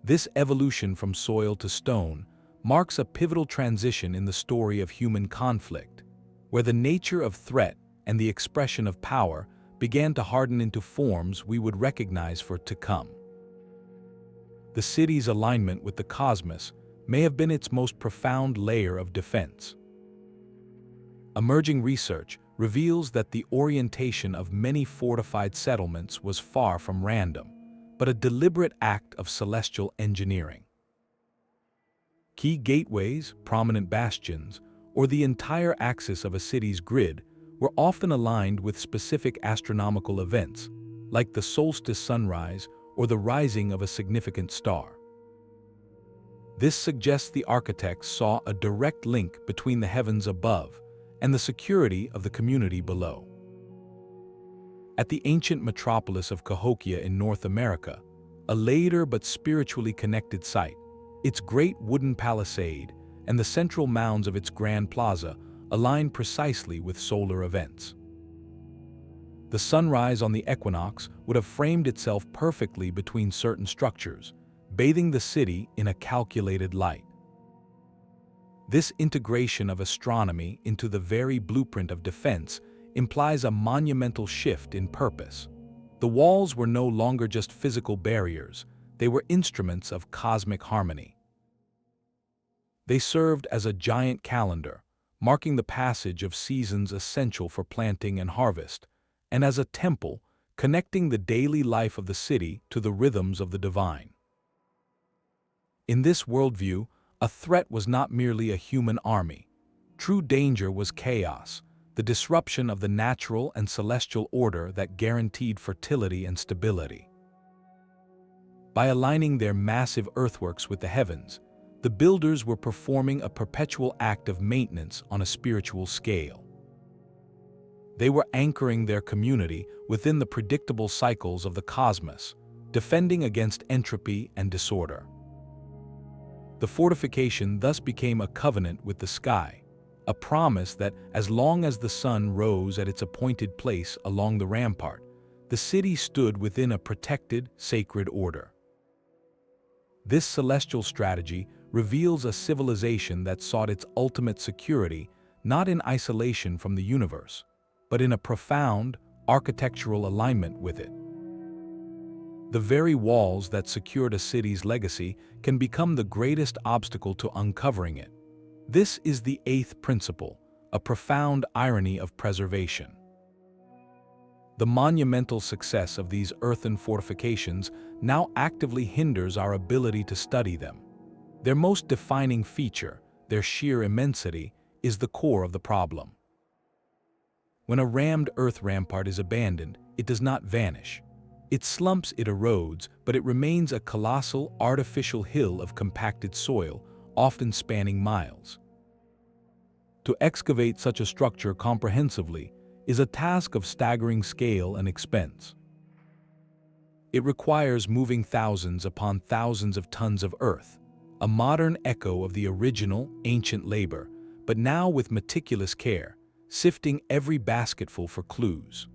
This evolution from soil to stone marks a pivotal transition in the story of human conflict, where the nature of threat and the expression of power began to harden into forms we would recognize for to come. The city's alignment with the cosmos may have been its most profound layer of defense. Emerging research reveals that the orientation of many fortified settlements was far from random, but a deliberate act of celestial engineering. Key gateways, prominent bastions, or the entire axis of a city's grid were often aligned with specific astronomical events, like the solstice sunrise or the rising of a significant star. This suggests the architects saw a direct link between the heavens above and the security of the community below. At the ancient metropolis of Cahokia in North America, a later but spiritually connected site, its great wooden palisade and the central mounds of its grand plaza aligned precisely with solar events. The sunrise on the equinox would have framed itself perfectly between certain structures, bathing the city in a calculated light. This integration of astronomy into the very blueprint of defense implies a monumental shift in purpose. The walls were no longer just physical barriers, they were instruments of cosmic harmony. They served as a giant calendar, marking the passage of seasons essential for planting and harvest, and as a temple, connecting the daily life of the city to the rhythms of the divine. In this worldview, a threat was not merely a human army. True danger was chaos, the disruption of the natural and celestial order that guaranteed fertility and stability. By aligning their massive earthworks with the heavens, the builders were performing a perpetual act of maintenance on a spiritual scale. They were anchoring their community within the predictable cycles of the cosmos, defending against entropy and disorder. The fortification thus became a covenant with the sky, a promise that as long as the sun rose at its appointed place along the rampart, the city stood within a protected, sacred order. This celestial strategy reveals a civilization that sought its ultimate security not in isolation from the universe, but in a profound, architectural alignment with it. The very walls that secured a city's legacy can become the greatest obstacle to uncovering it. This is the eighth principle, a profound irony of preservation. The monumental success of these earthen fortifications now actively hinders our ability to study them. Their most defining feature, their sheer immensity, is the core of the problem. When a rammed earth rampart is abandoned, it does not vanish. It slumps, it erodes, but it remains a colossal, artificial hill of compacted soil, often spanning miles. To excavate such a structure comprehensively is a task of staggering scale and expense. It requires moving thousands upon thousands of tons of earth, a modern echo of the original, ancient labor, but now with meticulous care, sifting every basketful for clues.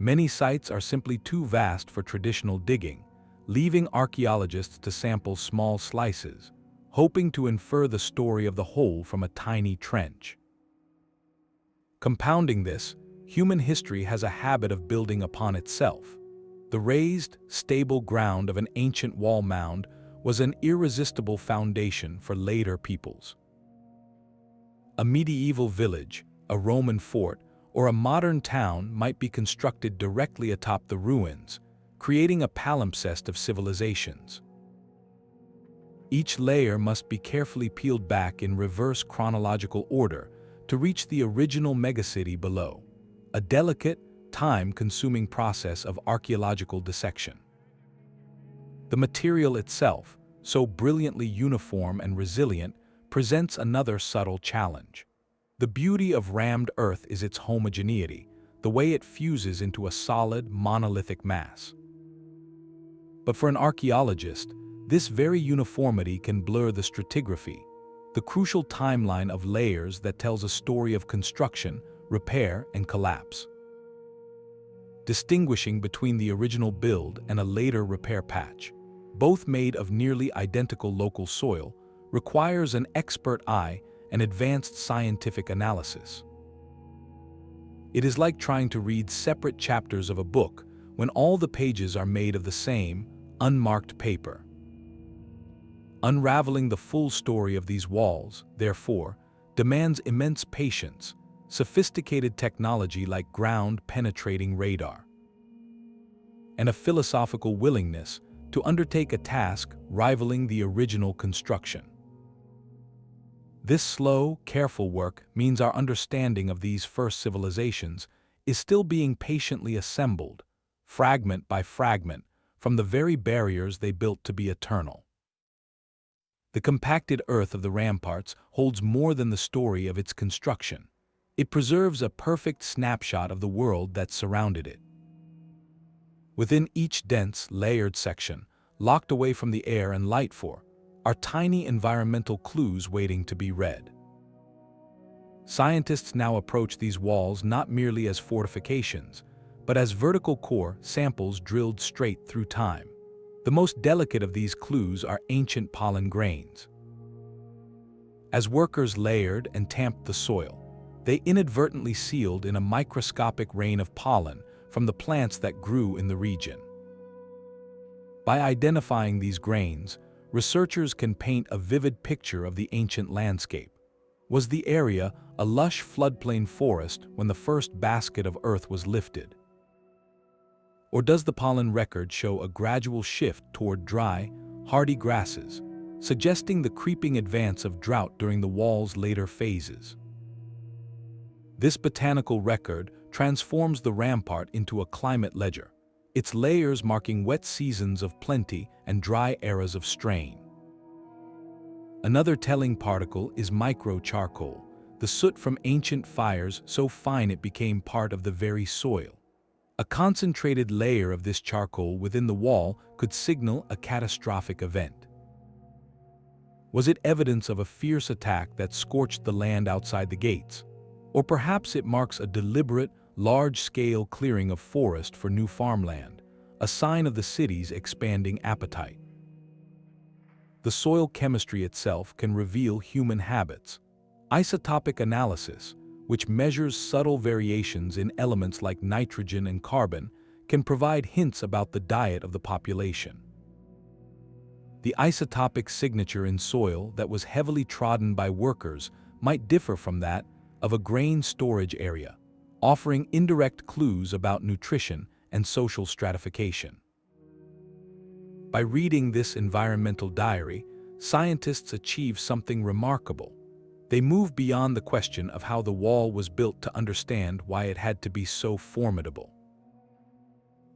Many sites are simply too vast for traditional digging, leaving archaeologists to sample small slices, hoping to infer the story of the whole from a tiny trench. Compounding this, human history has a habit of building upon itself. The raised, stable ground of an ancient wall mound was an irresistible foundation for later peoples. A medieval village, a Roman fort, or a modern town might be constructed directly atop the ruins, creating a palimpsest of civilizations. Each layer must be carefully peeled back in reverse chronological order to reach the original megacity below, a delicate, time-consuming process of archaeological dissection. The material itself, so brilliantly uniform and resilient, presents another subtle challenge. The beauty of rammed earth is its homogeneity, the way it fuses into a solid, monolithic mass. But for an archaeologist, this very uniformity can blur the stratigraphy, the crucial timeline of layers that tells a story of construction, repair, and collapse. Distinguishing between the original build and a later repair patch, both made of nearly identical local soil, requires an expert eye and advanced scientific analysis. It is like trying to read separate chapters of a book when all the pages are made of the same, unmarked paper. Unraveling the full story of these walls, therefore, demands immense patience, sophisticated technology like ground-penetrating radar, and a philosophical willingness to undertake a task rivaling the original construction. This slow, careful work means our understanding of these first civilizations is still being patiently assembled, fragment by fragment, from the very barriers they built to be eternal. The compacted earth of the ramparts holds more than the story of its construction. It preserves a perfect snapshot of the world that surrounded it. Within each dense, layered section, locked away from the air and light are tiny environmental clues waiting to be read. Scientists now approach these walls not merely as fortifications, but as vertical core samples drilled straight through time. The most delicate of these clues are ancient pollen grains. As workers layered and tamped the soil, they inadvertently sealed in a microscopic rain of pollen from the plants that grew in the region. By identifying these grains, researchers can paint a vivid picture of the ancient landscape, Was the area a lush floodplain forest when the first basket of earth was lifted? Or does the pollen record show a gradual shift toward dry, hardy grasses, suggesting the creeping advance of drought during the wall's later phases? This botanical record transforms the rampart into a climate ledger, its layers marking wet seasons of plenty and dry eras of strain. Another telling particle is micro-charcoal, the soot from ancient fires so fine it became part of the very soil. A concentrated layer of this charcoal within the wall could signal a catastrophic event. Was it evidence of a fierce attack that scorched the land outside the gates? Or perhaps it marks a deliberate, large-scale clearing of forest for new farmland, a sign of the city's expanding appetite. The soil chemistry itself can reveal human habits. Isotopic analysis, which measures subtle variations in elements like nitrogen and carbon, can provide hints about the diet of the population. The isotopic signature in soil that was heavily trodden by workers might differ from that of a grain storage area, offering indirect clues about nutrition and social stratification. By reading this environmental diary, scientists achieve something remarkable. They move beyond the question of how the wall was built to understand why it had to be so formidable.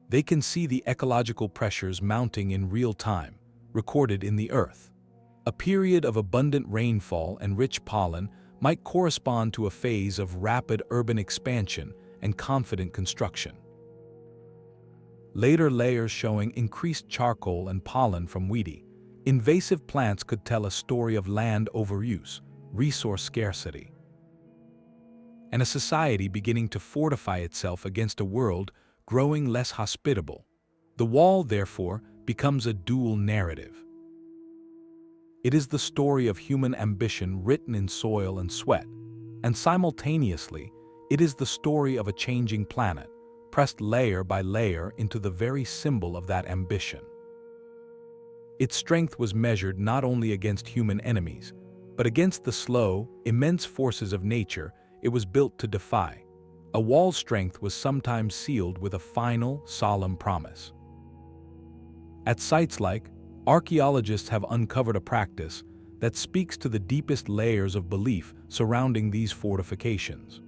They can see the ecological pressures mounting in real time, recorded in the earth. A period of abundant rainfall and rich pollen might correspond to a phase of rapid urban expansion and confident construction. Later layers showing increased charcoal and pollen from weedy, invasive plants could tell a story of land overuse, resource scarcity, and a society beginning to fortify itself against a world growing less hospitable. The wall, therefore, becomes a dual narrative. It is the story of human ambition written in soil and sweat, and simultaneously, it is the story of a changing planet, pressed layer by layer into the very symbol of that ambition. Its strength was measured not only against human enemies, but against the slow, immense forces of nature it was built to defy. A wall's strength was sometimes sealed with a final, solemn promise. At sites like, archaeologists have uncovered a practice that speaks to the deepest layers of belief surrounding these fortifications.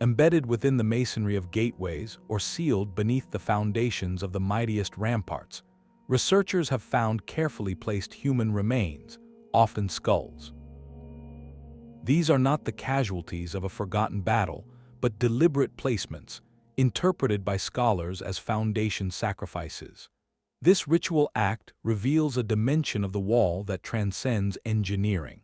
Embedded within the masonry of gateways or sealed beneath the foundations of the mightiest ramparts, researchers have found carefully placed human remains, often skulls. These are not the casualties of a forgotten battle, but deliberate placements, interpreted by scholars as foundation sacrifices. This ritual act reveals a dimension of the wall that transcends engineering.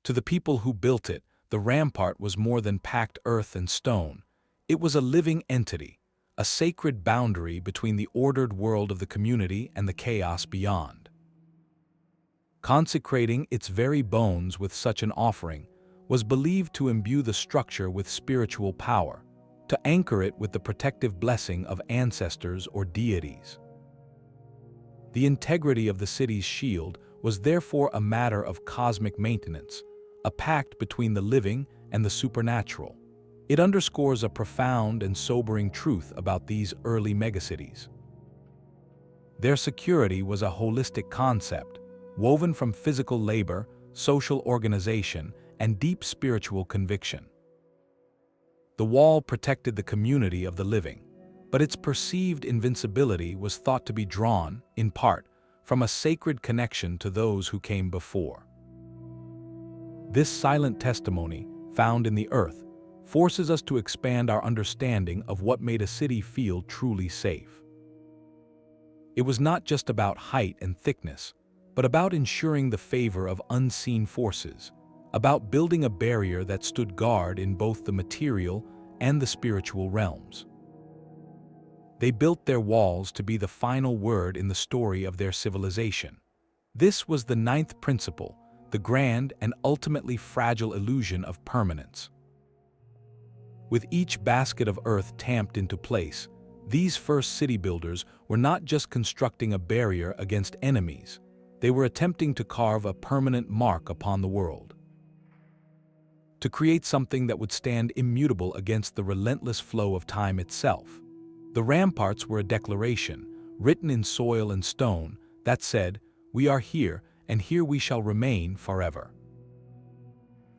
To the people who built it, the rampart was more than packed earth and stone. It was a living entity, a sacred boundary between the ordered world of the community and the chaos beyond. Consecrating its very bones with such an offering was believed to imbue the structure with spiritual power, to anchor it with the protective blessing of ancestors or deities. The integrity of the city's shield was therefore a matter of cosmic maintenance, a pact between the living and the supernatural. It underscores a profound and sobering truth about these early megacities. Their security was a holistic concept, woven from physical labor, social organization, and deep spiritual conviction. The wall protected the community of the living, but its perceived invincibility was thought to be drawn, in part, from a sacred connection to those who came before. This silent testimony, found in the earth, forces us to expand our understanding of what made a city feel truly safe. It was not just about height and thickness, but about ensuring the favor of unseen forces, about building a barrier that stood guard in both the material and the spiritual realms. They built their walls to be the final word in the story of their civilization. This was the ninth principle, the grand and ultimately fragile illusion of permanence. With each basket of earth tamped into place, these first city builders were not just constructing a barrier against enemies, They were attempting to carve a permanent mark upon the world, to create something that would stand immutable against the relentless flow of time itself. The ramparts were a declaration, written in soil and stone, that said, "We are here, and here we shall remain forever."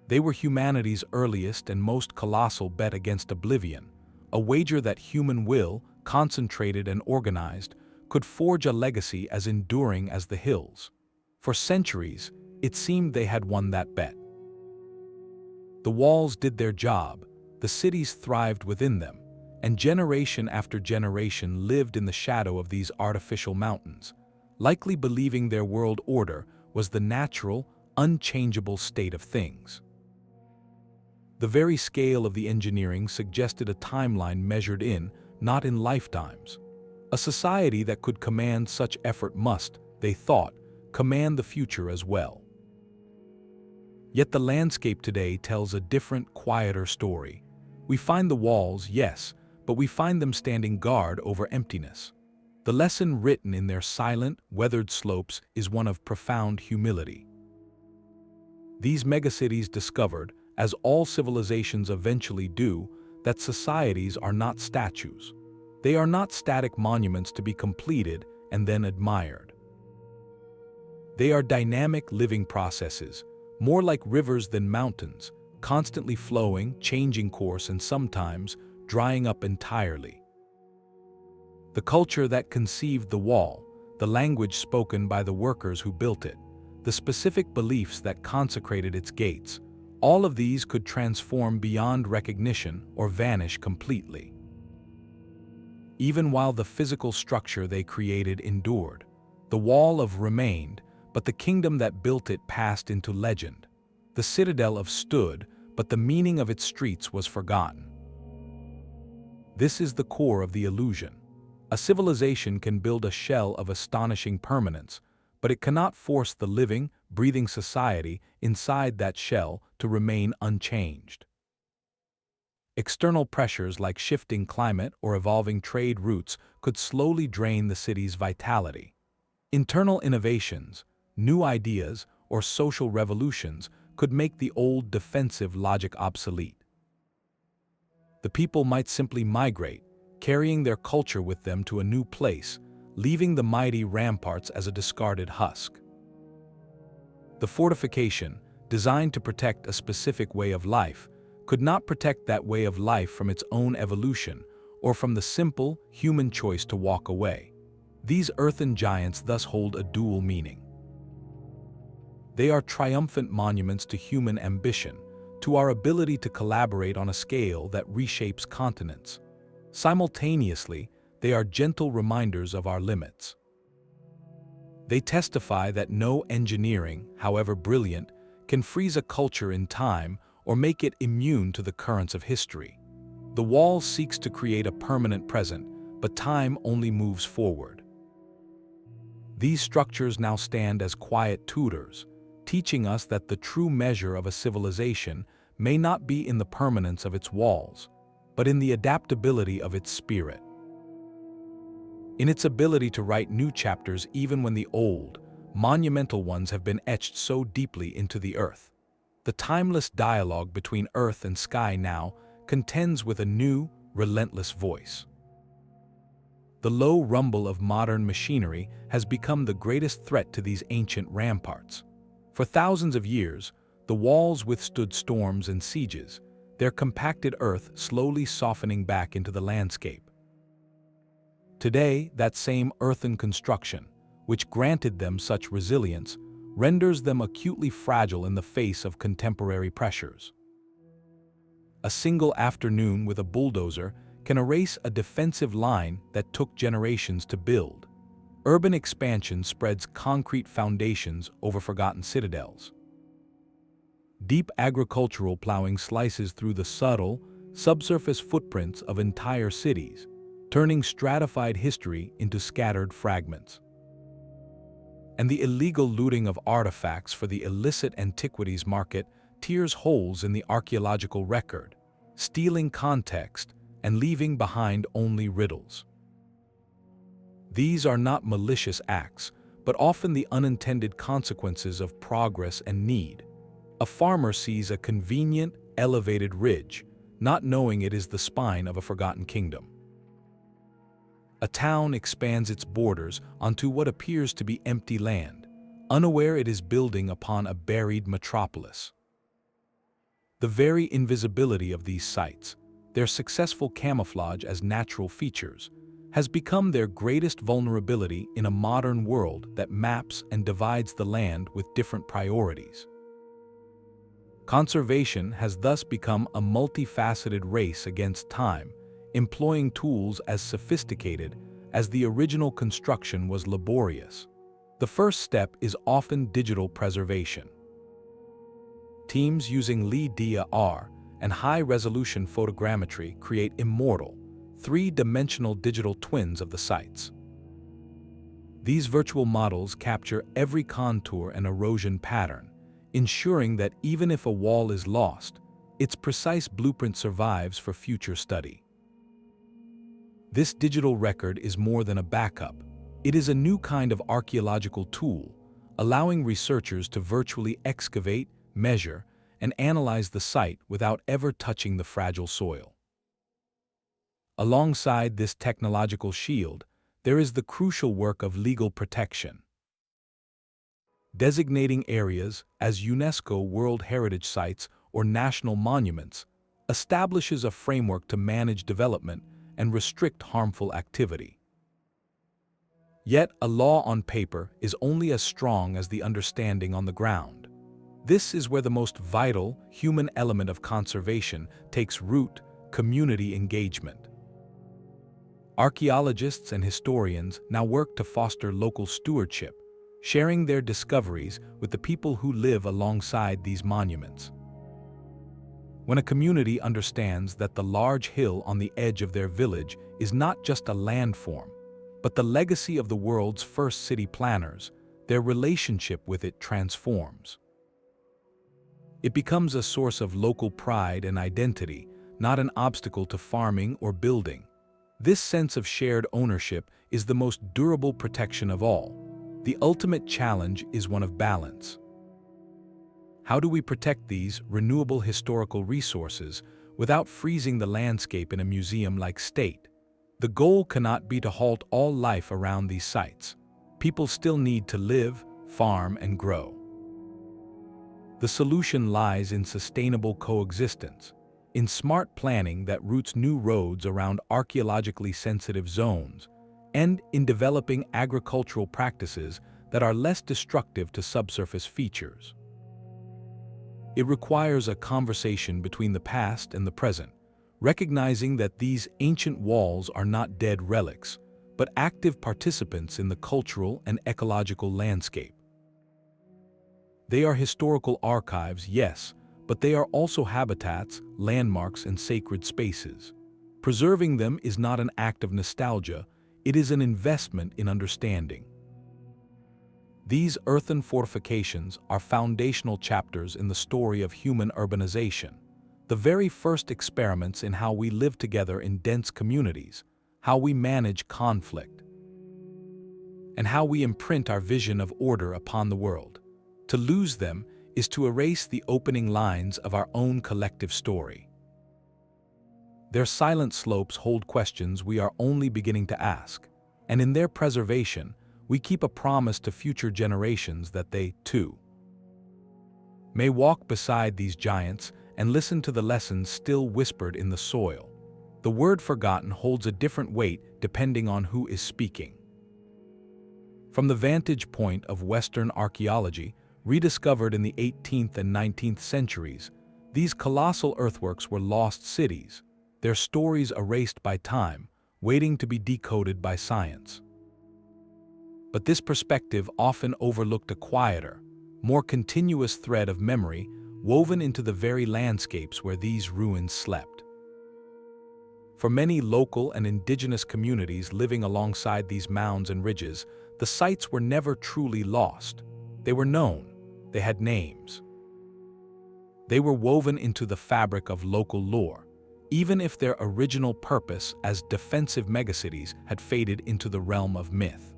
They were humanity's earliest and most colossal bet against oblivion, a wager that human will, concentrated and organized, could forge a legacy as enduring as the hills. For centuries, it seemed they had won that bet. The walls did their job, the cities thrived within them, and generation after generation lived in the shadow of these artificial mountains, likely believing their world order was the natural, unchangeable state of things. The very scale of the engineering suggested a timeline measured in, not in lifetimes. A society that could command such effort must, they thought, command the future as well. Yet the landscape today tells a different, quieter story. We find the walls, yes, but we find them standing guard over emptiness. The lesson written in their silent, weathered slopes is one of profound humility. These megacities discovered, as all civilizations eventually do, that societies are not statues. They are not static monuments to be completed and then admired. They are dynamic living processes, more like rivers than mountains, constantly flowing, changing course, and sometimes drying up entirely. The culture that conceived the wall, the language spoken by the workers who built it, the specific beliefs that consecrated its gates, all of these could transform beyond recognition or vanish completely. Even while the physical structure they created endured, the wall of remained, but the kingdom that built it passed into legend. The citadel of stood, but the meaning of its streets was forgotten. This is the core of the illusion. A civilization can build a shell of astonishing permanence, but it cannot force the living, breathing society inside that shell to remain unchanged. External pressures like shifting climate or evolving trade routes could slowly drain the city's vitality. Internal innovations, new ideas, or social revolutions could make the old defensive logic obsolete. The people might simply migrate, carrying their culture with them to a new place, leaving the mighty ramparts as a discarded husk. The fortification, designed to protect a specific way of life, could not protect that way of life from its own evolution or from the simple, human choice to walk away. These earthen giants thus hold a dual meaning. They are triumphant monuments to human ambition, to our ability to collaborate on a scale that reshapes continents. Simultaneously, they are gentle reminders of our limits. They testify that no engineering, however brilliant, can freeze a culture in time or make it immune to the currents of history. The wall seeks to create a permanent present, but time only moves forward. These structures now stand as quiet tutors, teaching us that the true measure of a civilization may not be in the permanence of its walls, but in the adaptability of its spirit. In its ability to write new chapters even when the old, monumental ones have been etched so deeply into the earth. The timeless dialogue between earth and sky now contends with a new, relentless voice. The low rumble of modern machinery has become the greatest threat to these ancient ramparts. For thousands of years, the walls withstood storms and sieges, their compacted earth slowly softening back into the landscape. Today, that same earthen construction, which granted them such resilience, renders them acutely fragile in the face of contemporary pressures. A single afternoon with a bulldozer can erase a defensive line that took generations to build. Urban expansion spreads concrete foundations over forgotten citadels. Deep agricultural plowing slices through the subtle, subsurface footprints of entire cities, turning stratified history into scattered fragments. And the illegal looting of artifacts for the illicit antiquities market tears holes in the archaeological record, stealing context and leaving behind only riddles. These are not malicious acts, but often the unintended consequences of progress and need. A farmer sees a convenient, elevated ridge, not knowing it is the spine of a forgotten kingdom. A town expands its borders onto what appears to be empty land, unaware it is building upon a buried metropolis. The very invisibility of these sites, their successful camouflage as natural features, has become their greatest vulnerability in a modern world that maps and divides the land with different priorities. Conservation has thus become a multifaceted race against time, employing tools as sophisticated as the original construction was laborious. The first step is often digital preservation. Teams using LiDAR and high-resolution photogrammetry create immortal, three-dimensional digital twins of the sites. These virtual models capture every contour and erosion pattern, ensuring that even if a wall is lost, its precise blueprint survives for future study. This digital record is more than a backup. It is a new kind of archaeological tool, allowing researchers to virtually excavate, measure, and analyze the site without ever touching the fragile soil. Alongside this technological shield, there is the crucial work of legal protection. Designating areas as UNESCO World Heritage Sites or national monuments establishes a framework to manage development and restrict harmful activity. Yet, a law on paper is only as strong as the understanding on the ground. This is where the most vital human element of conservation takes root: community engagement. Archaeologists and historians now work to foster local stewardship, sharing their discoveries with the people who live alongside these monuments. When a community understands that the large hill on the edge of their village is not just a landform, but the legacy of the world's first city planners, their relationship with it transforms. It becomes a source of local pride and identity, not an obstacle to farming or building. This sense of shared ownership is the most durable protection of all. The ultimate challenge is one of balance. How do we protect these renewable historical resources without freezing the landscape in a museum-like state? The goal cannot be to halt all life around these sites. People still need to live, farm, and grow. The solution lies in sustainable coexistence, in smart planning that routes new roads around archaeologically sensitive zones, and in developing agricultural practices that are less destructive to subsurface features. It requires a conversation between the past and the present, recognizing that these ancient walls are not dead relics, but active participants in the cultural and ecological landscape. They are historical archives, yes, but they are also habitats, landmarks, and sacred spaces. Preserving them is not an act of nostalgia, it is an investment in understanding. These earthen fortifications are foundational chapters in the story of human urbanization, the very first experiments in how we live together in dense communities, how we manage conflict, and how we imprint our vision of order upon the world. To lose them is to erase the opening lines of our own collective story. Their silent slopes hold questions we are only beginning to ask, and in their preservation, we keep a promise to future generations that they, too, may walk beside these giants and listen to the lessons still whispered in the soil. The word forgotten holds a different weight depending on who is speaking. From the vantage point of Western archaeology, rediscovered in the 18th and 19th centuries, these colossal earthworks were lost cities, their stories erased by time, waiting to be decoded by science. But this perspective often overlooked a quieter, more continuous thread of memory woven into the very landscapes where these ruins slept. For many local and indigenous communities living alongside these mounds and ridges, the sites were never truly lost. They were known, they had names. They were woven into the fabric of local lore, even if their original purpose as defensive megacities had faded into the realm of myth.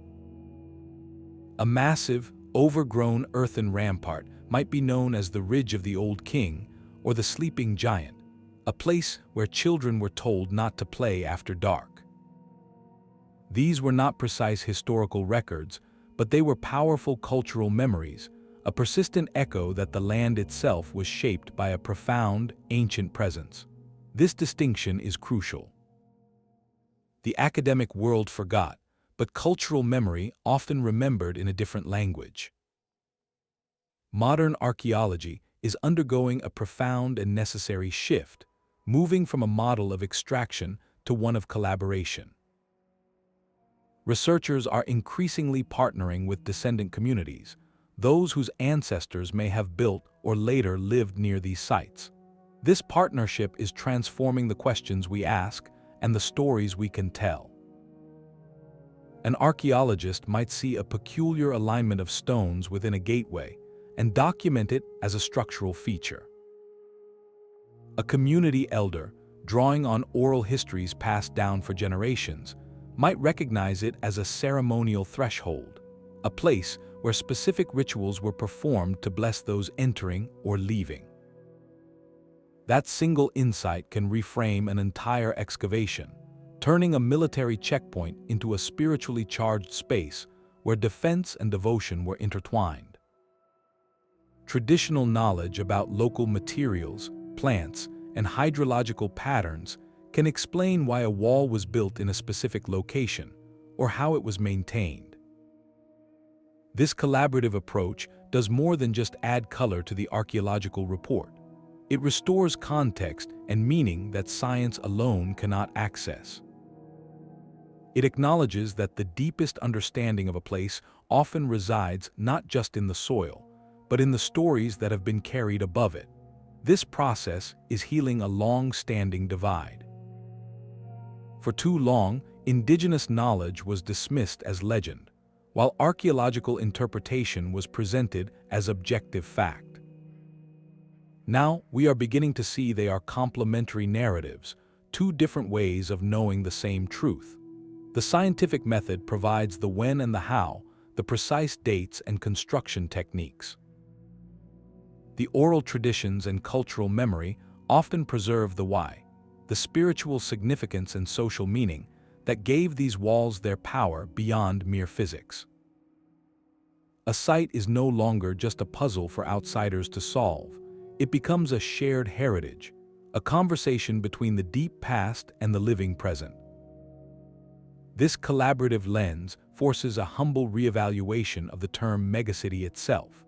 A massive, overgrown earthen rampart might be known as the Ridge of the Old King or the Sleeping Giant, a place where children were told not to play after dark. These were not precise historical records, but they were powerful cultural memories, a persistent echo that the land itself was shaped by a profound, ancient presence. This distinction is crucial. The academic world forgot, but cultural memory often remembered in a different language. Modern archaeology is undergoing a profound and necessary shift, moving from a model of extraction to one of collaboration. Researchers are increasingly partnering with descendant communities, those whose ancestors may have built or later lived near these sites. This partnership is transforming the questions we ask and the stories we can tell. An archaeologist might see a peculiar alignment of stones within a gateway and document it as a structural feature. A community elder, drawing on oral histories passed down for generations, might recognize it as a ceremonial threshold, a place where specific rituals were performed to bless those entering or leaving. That single insight can reframe an entire excavation, turning a military checkpoint into a spiritually charged space where defense and devotion were intertwined. Traditional knowledge about local materials, plants, and hydrological patterns can explain why a wall was built in a specific location or how it was maintained. This collaborative approach does more than just add color to the archaeological report. It restores context and meaning that science alone cannot access. It acknowledges that the deepest understanding of a place often resides not just in the soil, but in the stories that have been carried above it. This process is healing a long-standing divide. For too long, indigenous knowledge was dismissed as legend, while archaeological interpretation was presented as objective fact. Now, we are beginning to see they are complementary narratives, two different ways of knowing the same truth. The scientific method provides the when and the how, the precise dates and construction techniques. The oral traditions and cultural memory often preserve the why, the spiritual significance and social meaning that gave these walls their power beyond mere physics. A site is no longer just a puzzle for outsiders to solve. It becomes a shared heritage, a conversation between the deep past and the living present. This collaborative lens forces a humble reevaluation of the term megacity itself.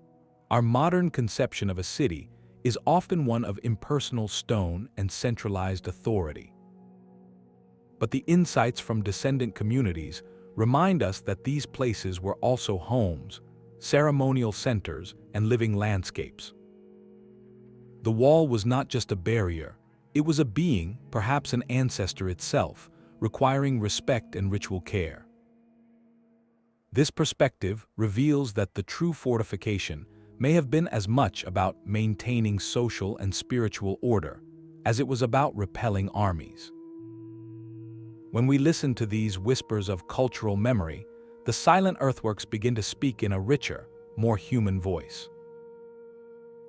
Our modern conception of a city is often one of impersonal stone and centralized authority. But the insights from descendant communities remind us that these places were also homes, ceremonial centers, and living landscapes. The wall was not just a barrier, it was a being, perhaps an ancestor itself, requiring respect and ritual care. This perspective reveals that the true fortification may have been as much about maintaining social and spiritual order as it was about repelling armies. When we listen to these whispers of cultural memory, the silent earthworks begin to speak in a richer, more human voice.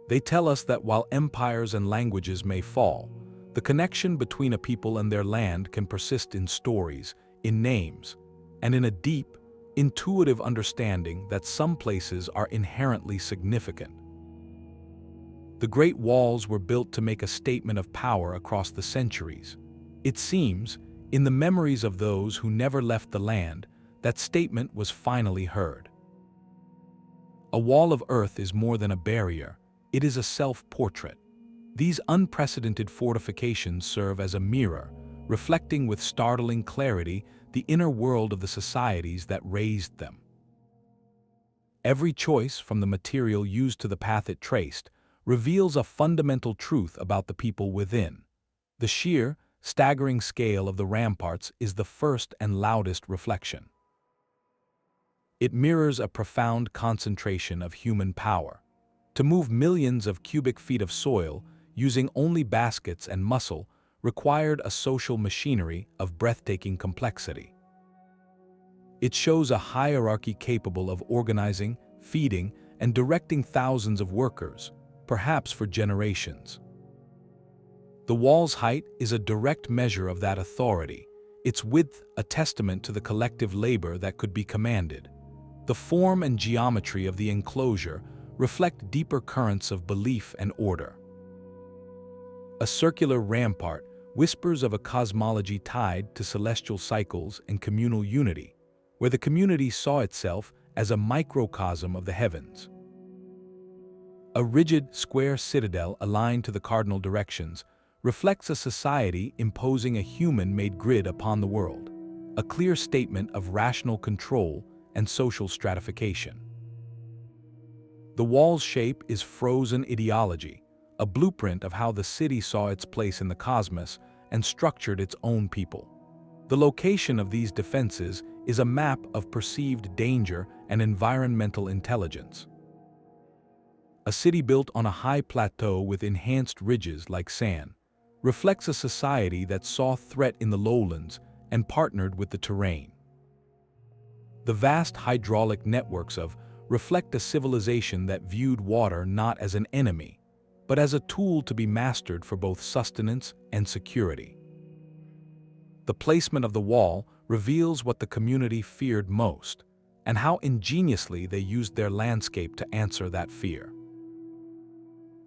They tell us that while empires and languages may fall, the connection between a people and their land can persist in stories, in names, and in a deep, intuitive understanding that some places are inherently significant. The Great Walls were built to make a statement of power across the centuries. It seems, in the memories of those who never left the land, that statement was finally heard. A wall of earth is more than a barrier, it is a self-portrait. These unprecedented fortifications serve as a mirror, reflecting with startling clarity the inner world of the societies that raised them. Every choice, from the material used to the path it traced, reveals a fundamental truth about the people within. The sheer, staggering scale of the ramparts is the first and loudest reflection. It mirrors a profound concentration of human power. To move millions of cubic feet of soil using only baskets and muscle required a social machinery of breathtaking complexity. It shows a hierarchy capable of organizing, feeding, and directing thousands of workers, perhaps for generations. The wall's height is a direct measure of that authority, its width a testament to the collective labor that could be commanded. The form and geometry of the enclosure reflect deeper currents of belief and order. A circular rampart whispers of a cosmology tied to celestial cycles and communal unity, where the community saw itself as a microcosm of the heavens. A rigid, square citadel aligned to the cardinal directions reflects a society imposing a human-made grid upon the world, a clear statement of rational control and social stratification. The wall's shape is frozen ideology, a blueprint of how the city saw its place in the cosmos and structured its own people. The location of these defenses is a map of perceived danger and environmental intelligence. A city built on a high plateau with enhanced ridges like sand reflects a society that saw threat in the lowlands and partnered with the terrain. The vast hydraulic networks reflect a civilization that viewed water not as an enemy, but as a tool to be mastered for both sustenance and security. The placement of the wall reveals what the community feared most, and how ingeniously they used their landscape to answer that fear.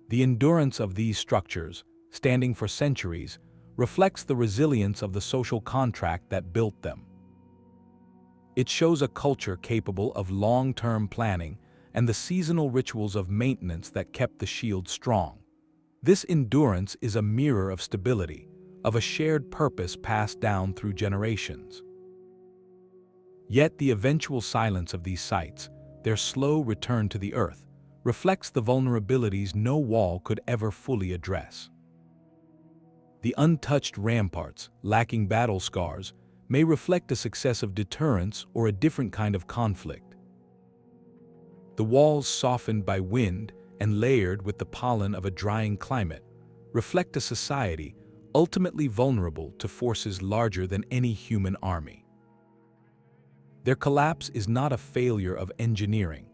The endurance of these structures, standing for centuries, reflects the resilience of the social contract that built them. It shows a culture capable of long-term planning and the seasonal rituals of maintenance that kept the shield strong. This endurance is a mirror of stability, of a shared purpose passed down through generations. Yet the eventual silence of these sites, their slow return to the earth, reflects the vulnerabilities no wall could ever fully address. The untouched ramparts, lacking battle scars, may reflect a success of deterrence or a different kind of conflict. The walls, softened by wind and layered with the pollen of a drying climate, reflect a society ultimately vulnerable to forces larger than any human army. Their collapse is not a failure of engineering,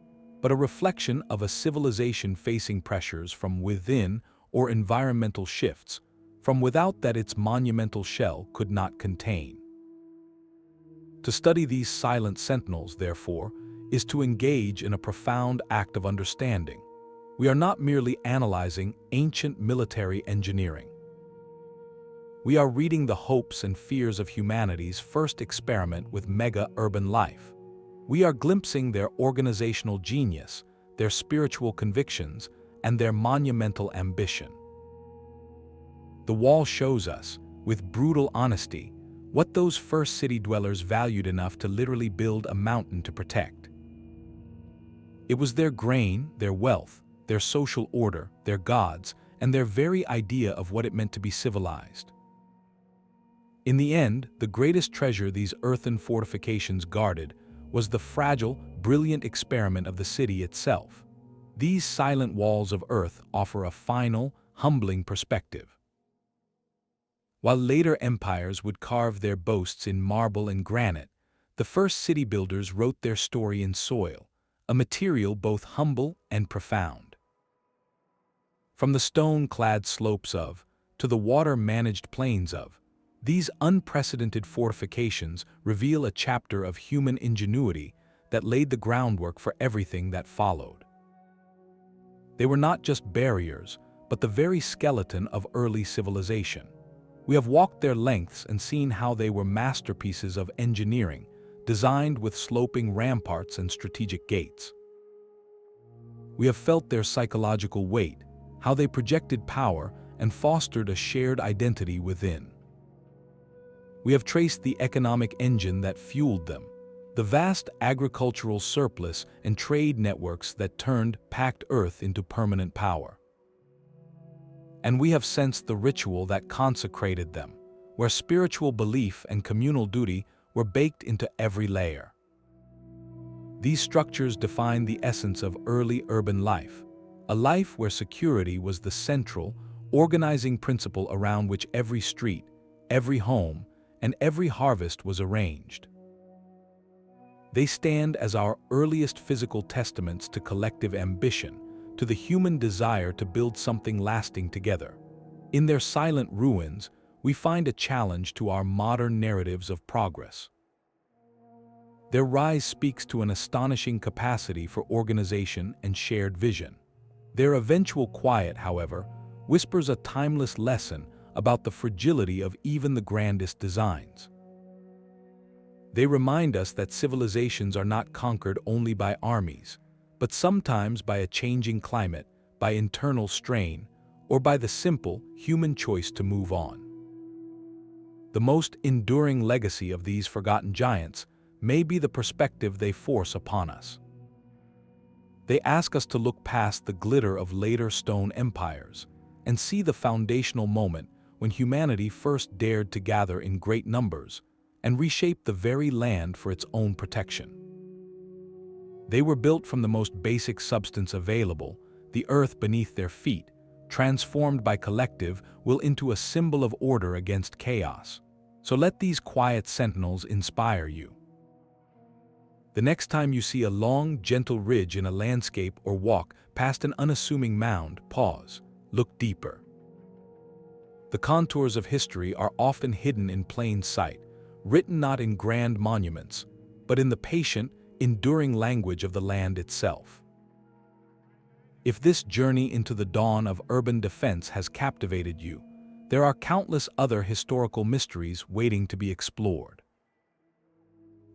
but a reflection of a civilization facing pressures from within or environmental shifts from without that its monumental shell could not contain. To study these silent sentinels, therefore, is to engage in a profound act of understanding. We are not merely analyzing ancient military engineering. We are reading the hopes and fears of humanity's first experiment with mega-urban life. We are glimpsing their organizational genius, their spiritual convictions, and their monumental ambition. The wall shows us, with brutal honesty, what those first city dwellers valued enough to literally build a mountain to protect. It was their grain, their wealth, their social order, their gods, and their very idea of what it meant to be civilized. In the end, the greatest treasure these earthen fortifications guarded was the fragile, brilliant experiment of the city itself. These silent walls of earth offer a final, humbling perspective. While later empires would carve their boasts in marble and granite, the first city builders wrote their story in soil, a material both humble and profound. From the stone-clad slopes to the water-managed plains these unprecedented fortifications reveal a chapter of human ingenuity that laid the groundwork for everything that followed. They were not just barriers, but the very skeleton of early civilization. We have walked their lengths and seen how they were masterpieces of engineering, designed with sloping ramparts and strategic gates. We have felt their psychological weight, how they projected power and fostered a shared identity within. We have traced the economic engine that fueled them, the vast agricultural surplus and trade networks that turned packed earth into permanent power. And we have sensed the ritual that consecrated them, where spiritual belief and communal duty were baked into every layer. These structures define the essence of early urban life, a life where security was the central, organizing principle around which every street, every home, and every harvest was arranged. They stand as our earliest physical testaments to collective ambition, to the human desire to build something lasting together. In their silent ruins, we find a challenge to our modern narratives of progress. Their rise speaks to an astonishing capacity for organization and shared vision. Their eventual quiet, however, whispers a timeless lesson about the fragility of even the grandest designs. They remind us that civilizations are not conquered only by armies, but sometimes by a changing climate, by internal strain, or by the simple human choice to move on. The most enduring legacy of these forgotten giants may be the perspective they force upon us. They ask us to look past the glitter of later stone empires and see the foundational moment when humanity first dared to gather in great numbers and reshape the very land for its own protection. They were built from the most basic substance available, the earth beneath their feet, transformed by collective will into a symbol of order against chaos. So let these quiet sentinels inspire you. The next time you see a long, gentle ridge in a landscape or walk past an unassuming mound, pause, look deeper. The contours of history are often hidden in plain sight, written not in grand monuments, but in the patient, enduring language of the land itself. If this journey into the dawn of urban defense has captivated you, there are countless other historical mysteries waiting to be explored.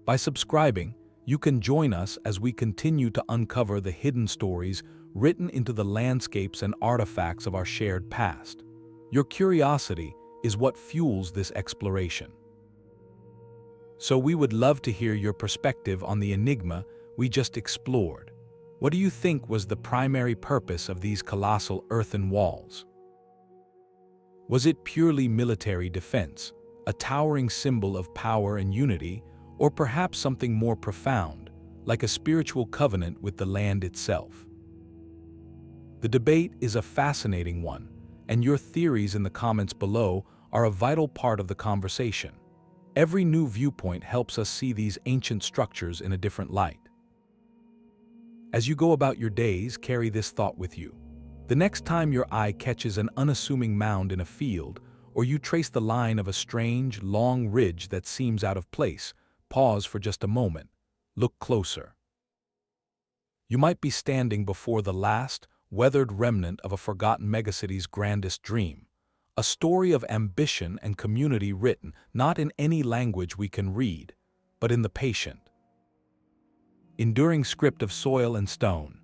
By subscribing, you can join us as we continue to uncover the hidden stories written into the landscapes and artifacts of our shared past. Your curiosity is what fuels this exploration. So we would love to hear your perspective on the enigma we just explored. What do you think was the primary purpose of these colossal earthen walls? Was it purely military defense, a towering symbol of power and unity, or perhaps something more profound, like a spiritual covenant with the land itself? The debate is a fascinating one, and your theories in the comments below are a vital part of the conversation. Every new viewpoint helps us see these ancient structures in a different light. As you go about your days, carry this thought with you. The next time your eye catches an unassuming mound in a field, or you trace the line of a strange, long ridge that seems out of place, pause for just a moment. Look closer. You might be standing before the last, weathered remnant of a forgotten megacity's grandest dream, a story of ambition and community written not in any language we can read, but in the patient, enduring script of soil and stone.